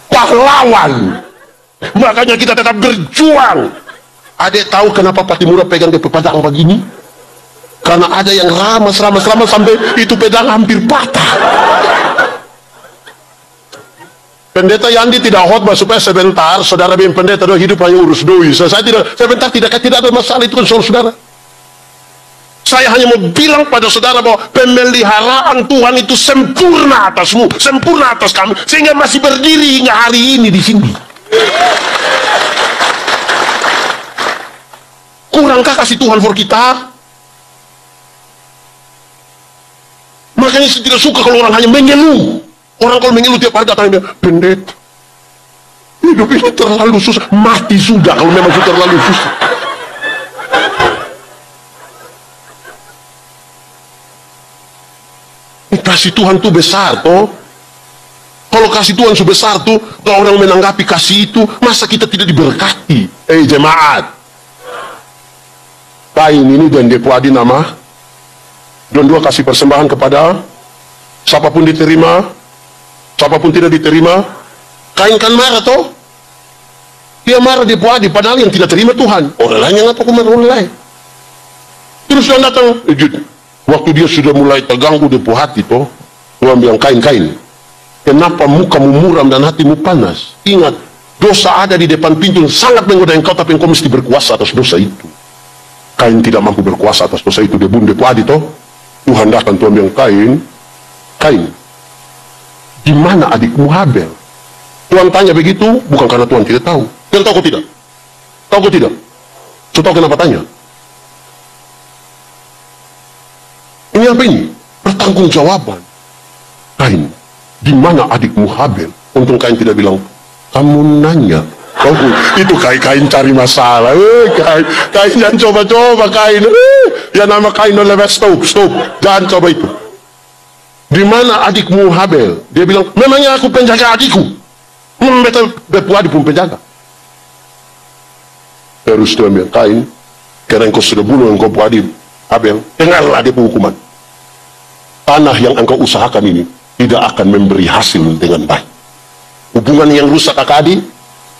pahlawan. Makanya kita tetap berjuang. Adek tahu kenapa Patimura pegang ke pedang begini? Karena ada yang ramas sampai itu pedang hampir patah. Pendeta Yandi tidak khotbah supaya sebentar saudara bilang pendeta doa hidup hanya urus doi. Saya tidak, sebentar tidak ada masalah, itu kan saudara. Saya hanya mau bilang pada saudara bahwa pemeliharaan Tuhan itu sempurna atasmu, sempurna atas kami, sehingga masih berdiri hingga hari ini di sini. Kurangkah kasih Tuhan for kita? Makanya saya tidak suka kalau orang hanya mengeluh. Orang kalau mengeluh tiap hari datang dia, pendeta, hidup ini terlalu susah. Mati sudah kalau memang sudah terlalu susah. Kasih Tuhan tuh besar toh. Kalau kasih Tuhan sebesar tuh, kalau orang menanggapi kasih itu, masa kita tidak diberkati? Jemaat, Kain ini dan Depuadi nama, dan dua kasih persembahan kepada siapapun diterima, siapapun tidak diterima. Kain kan marah toh, dia marah Depuadi, padahal yang tidak terima Tuhan. Orang lain yang ngapain marah orang lain. Terus dia datang, waktu dia sudah mulai terganggu Depuadi toh, Tuhan bilang, Kain, kenapa mukamu muram dan hatimu panas? Ingat, dosa ada di depan pintu yang sangat menggoda engkau, tapi engkau mesti berkuasa atas dosa itu. Kain tidak mampu berkuasa atas dosa itu. Dia bunuh Depuadi toh. Tuhan datang, Tuhan bilang, Kain, di mana adikmu Habel? Tuhan tanya begitu bukan karena Tuhan tidak tahu. Tuhan tahu kau tidak? Tahu kau tidak? Kau tahu kenapa tanya? Ini apa ini? Pertanggungjawaban. Kain, di mana adikmu Habel? Untung Kain tidak bilang, kamu nanya. Oh, itu Kain cari masalah. Kain jangan coba-coba Kain. Ya nama Kain oleh stop. Jangan coba itu. Di mana adikmu Habel? Dia bilang, memangnya aku penjaga adikku? Betul, Depuadi pun penjaga. Terus Tuhan bilang, Kain, karena engkau sudah bunuh engkau Depuadi Habel, dengarlah dia penghukuman. Tanah yang engkau usahakan ini tidak akan memberi hasil dengan baik. Hubungan yang rusak kakak,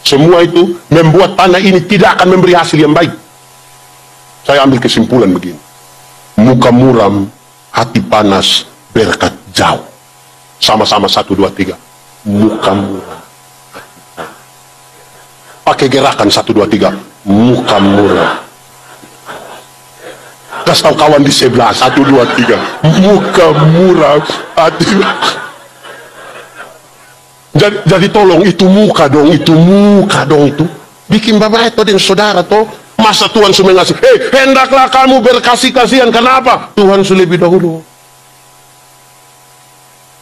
semua itu membuat tanah ini tidak akan memberi hasil yang baik. Saya ambil kesimpulan begini. Muka muram, hati panas, berkat jauh. Sama-sama 1, 2, 3. Muka muram. Pakai gerakan 1, 2, 3. Muka muram. Kasih tahu kawan di sebelah 1, 2, 3. Muka muram, hati. Jadi tolong itu muka dong itu. Bikin bapak itu dan saudara toh. Masa Tuhan sudah ngasih, hendaklah kamu berkasih-kasihan. Kenapa? Tuhan sudah lebih dahulu.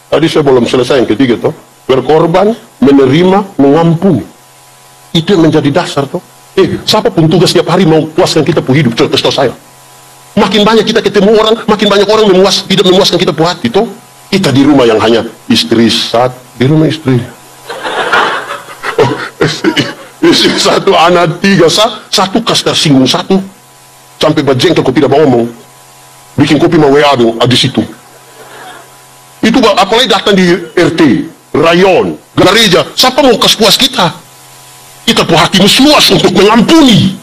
Tadi saya belum selesai yang ketiga toh. Berkorban, menerima, mengampuni. Itu yang menjadi dasar toh. Siapapun tugas setiap hari mau puaskan kita pu hidup. Contoh saya. Makin banyak kita ketemu orang, makin banyak orang tidak memuaskan kita pu hati toh. Kita di rumah yang hanya istri di rumah istri. Istri 1, anak 3, 1 kas tersinggung 1. Sampai berjengkel kau tidak mau ngomong. Bikin kopi mau WA di situ. Itu apalagi datang di RT, rayon, gereja. Siapa mau puas kita? Kita pu hati luas untuk mengampuni.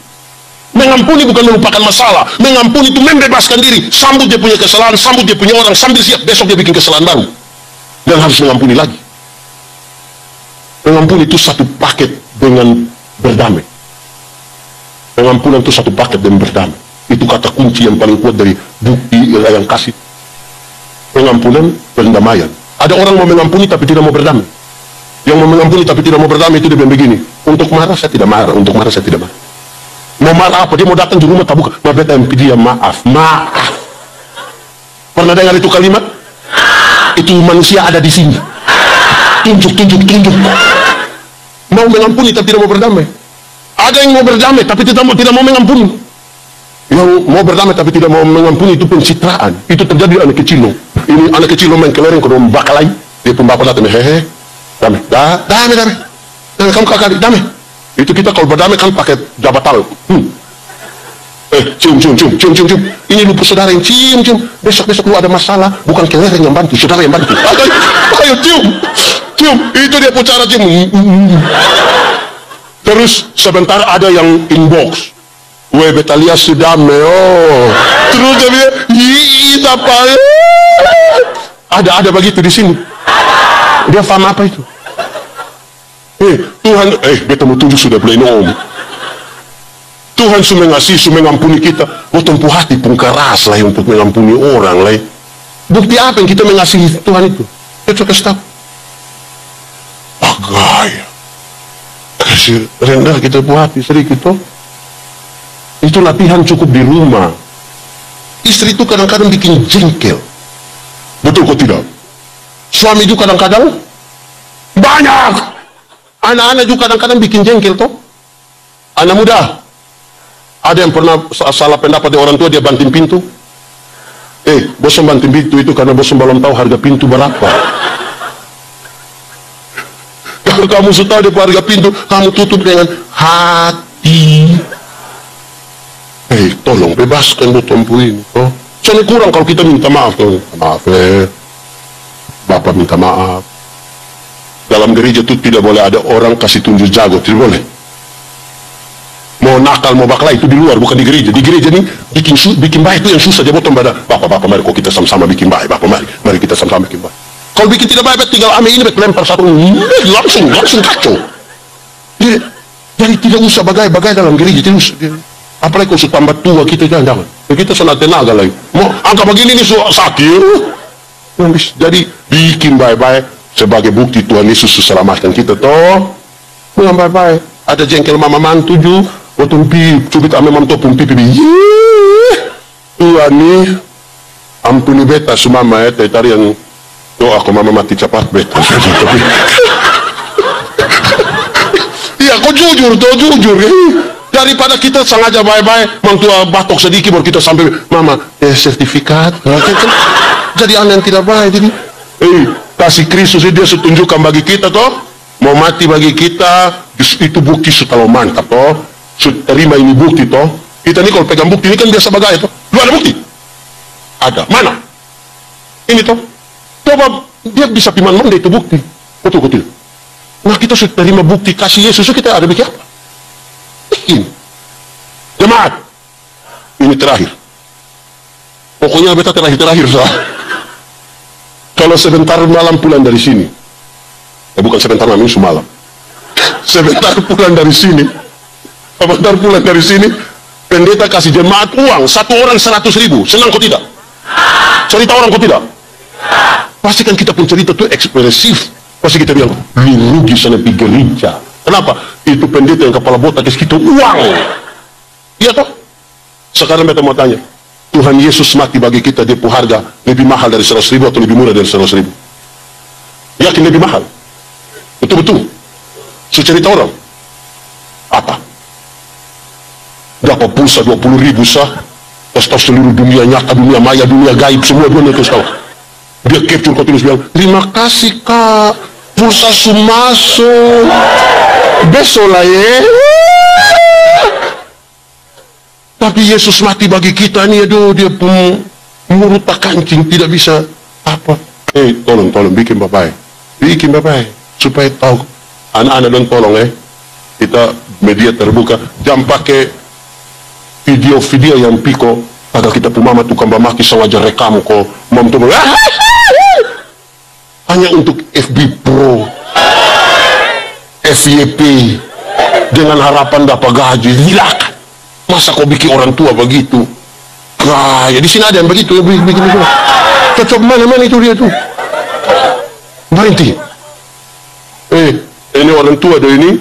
Mengampuni bukan melupakan masalah. Mengampuni itu membebaskan diri. Sambut dia punya kesalahan, sambut dia punya orang, sambil siap besok dia bikin kesalahan baru. Dan harus mengampuni lagi. Mengampuni itu satu paket dengan berdamai. Pengampunan itu satu paket dengan berdamai. Itu kata kunci yang paling kuat dari bukti yang kasih. Pengampunan, pendamaian. Ada orang mau mengampuni tapi tidak mau berdamai. Yang mau mengampuni tapi tidak mau berdamai itu dia bilang begini. Untuk marah saya tidak marah, untuk marah saya tidak marah. Mau marah apa? Dia mau datang di rumah tak buka. Dia maaf. Pernah dengar itu kalimat? Itu manusia ada di sini. Tunjuk. Mau mengampuni tapi tidak mau berdamai. Ada yang mau berdamai tapi tidak mau mengampuni. Yang mau berdamai tapi tidak mau mengampuni itu pencitraan. Itu terjadi anak kecil loh. Ini anak kecil loh main kelereng kalau membakalai. Dia pun bapak datang damai. Damai. Kamu kakak damai. Itu kita kalau berdamai kan pakai jabatal. Cium. Ini lupus saudara yang cium. Besok-besok lu ada masalah, bukan kelereng yang bantu, saudara yang bantu. Ayo cium. Itu dia cara cium. Terus sebentar ada yang inbox. Weh, Betalia sudah Terus dia apa? Ada begitu di sini. Dia paham apa itu? Tuhan, beta mau tunjuk sudah play om. Tuhan sudah mengasihi, sudah mengampuni kita. Tumpu hati pun keras lah untuk mengampuni orang lah. Bukti apa yang kita mengasihi Tuhan itu? Kita kasih tahu. Bagai. Kasih rendah kita pu hati sedikit toh. Itu latihan cukup di rumah. Istri itu kadang-kadang bikin jengkel. Betul kok tidak? Suami itu kadang-kadang banyak. Anak-anak juga kadang-kadang bikin jengkel toh. Anak muda. Ada yang pernah salah pendapat dari orang tua, dia banting pintu. Bosan banting pintu itu karena bosan belum tahu harga pintu berapa. Kalau kamu sudah tahu harga pintu, kamu tutup dengan hati. Tolong bebaskan tumpu ini. Soalnya kurang kalau kita minta maaf. Maaf Bapak minta maaf. Dalam gereja itu tidak boleh ada orang kasih tunjuk jago, tidak boleh. Mau nakal, mau bakla itu di luar, bukan di gereja. Di gereja ini bikin baik itu yang susah. Dia botong pada Bapak, mari kok kita sama-sama bikin baik. Bapak, mari kita sama-sama bikin baik. Kalau bikin tidak baik, tinggal ame ini lempar satu, langsung kacau. Jadi tidak usah bagai-bagai dalam gereja. Tidak usah. Apalagi kalau sudah tambah tua kita, jangan. Kita sana tenaga lagi. Mau angka begini ini sakit. Jadi bikin baik-baik sebagai bukti Tuhan Yesus selamatkan kita toh. Bukan baik-baik. Ada jengkel mama mantu juga. Waktu cubit ame mam topung pipi. Tuhan nih ampuni beta sumama tadi yang doa aku mama mati cepat beta. Tapi iya kok jujur. Daripada kita sengaja baik-baik mantua batok sedikit baru kita sampai mama sertifikat. Jadi aneh yang tidak baik. Jadi kasih Kristus dia tunjukkan bagi kita toh, mau mati bagi kita, itu bukti setelah mantap toh. Terima ini bukti toh. Kita ini kalau pegang bukti ini kan biasa bagai toh. Lu ada bukti? Ada. Mana? Ini toh. Coba dia bisa piman itu bukti. Betul. Nah kita sudah terima bukti kasih Yesus, kita ada bikin apa? Bikin. Jemaat. Ini terakhir. Pokoknya beta terakhir sah. Kalau sebentar malam pulang dari sini. Bukan sebentar malam, ini semalam. Sebentar pulang dari sini. Pendeta kasih jemaat uang, satu orang 100.000. Senang kok tidak? Cerita orang kok tidak? Pasti kan kita pun cerita tuh ekspresif. Pasti kita bilang, lu rugi sana pergi gereja. Kenapa? Itu pendeta yang kepala botak kasih kita uang. Iya toh? Sekarang beta mau tanya, Tuhan Yesus mati bagi kita, dia punya harga lebih mahal dari 100.000 atau lebih murah dari 100.000? Yakin lebih mahal? Betul. Secerita orang. Apa? Berapa pulsa 20.000 sah? Terus tahu seluruh dunia nyata, dunia maya, dunia gaib, semua dunia terus tahu. Dia capture kau tulis bilang, terima kasih kak, pulsa sumaso, besolah ya. Tapi Yesus mati bagi kita nih, aduh dia pun mulut tak kancing, tidak bisa apa. Tolong bikin bapak, supaya tahu anak-anak dan tolong kita media terbuka, jangan pakai video-video yang piko agar kita pun mama tukang bamaki sengaja rekam kok mam tuh hanya untuk FB Pro, FYP dengan harapan dapat gaji. Gila kan? Masa kau bikin orang tua begitu? Ya di sini ada yang begitu, bikin itu. Cocok mana itu dia tuh. Berhenti. Ini orang tua dari ini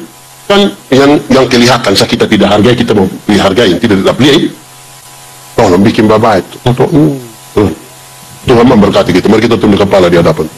kan yang kelihatan kita tidak hargai, kita mau dihargai, tidak beli. Tolong bikin bapak itu. Tuhan memberkati kita. Mari kita tunduk kepala di hadapan.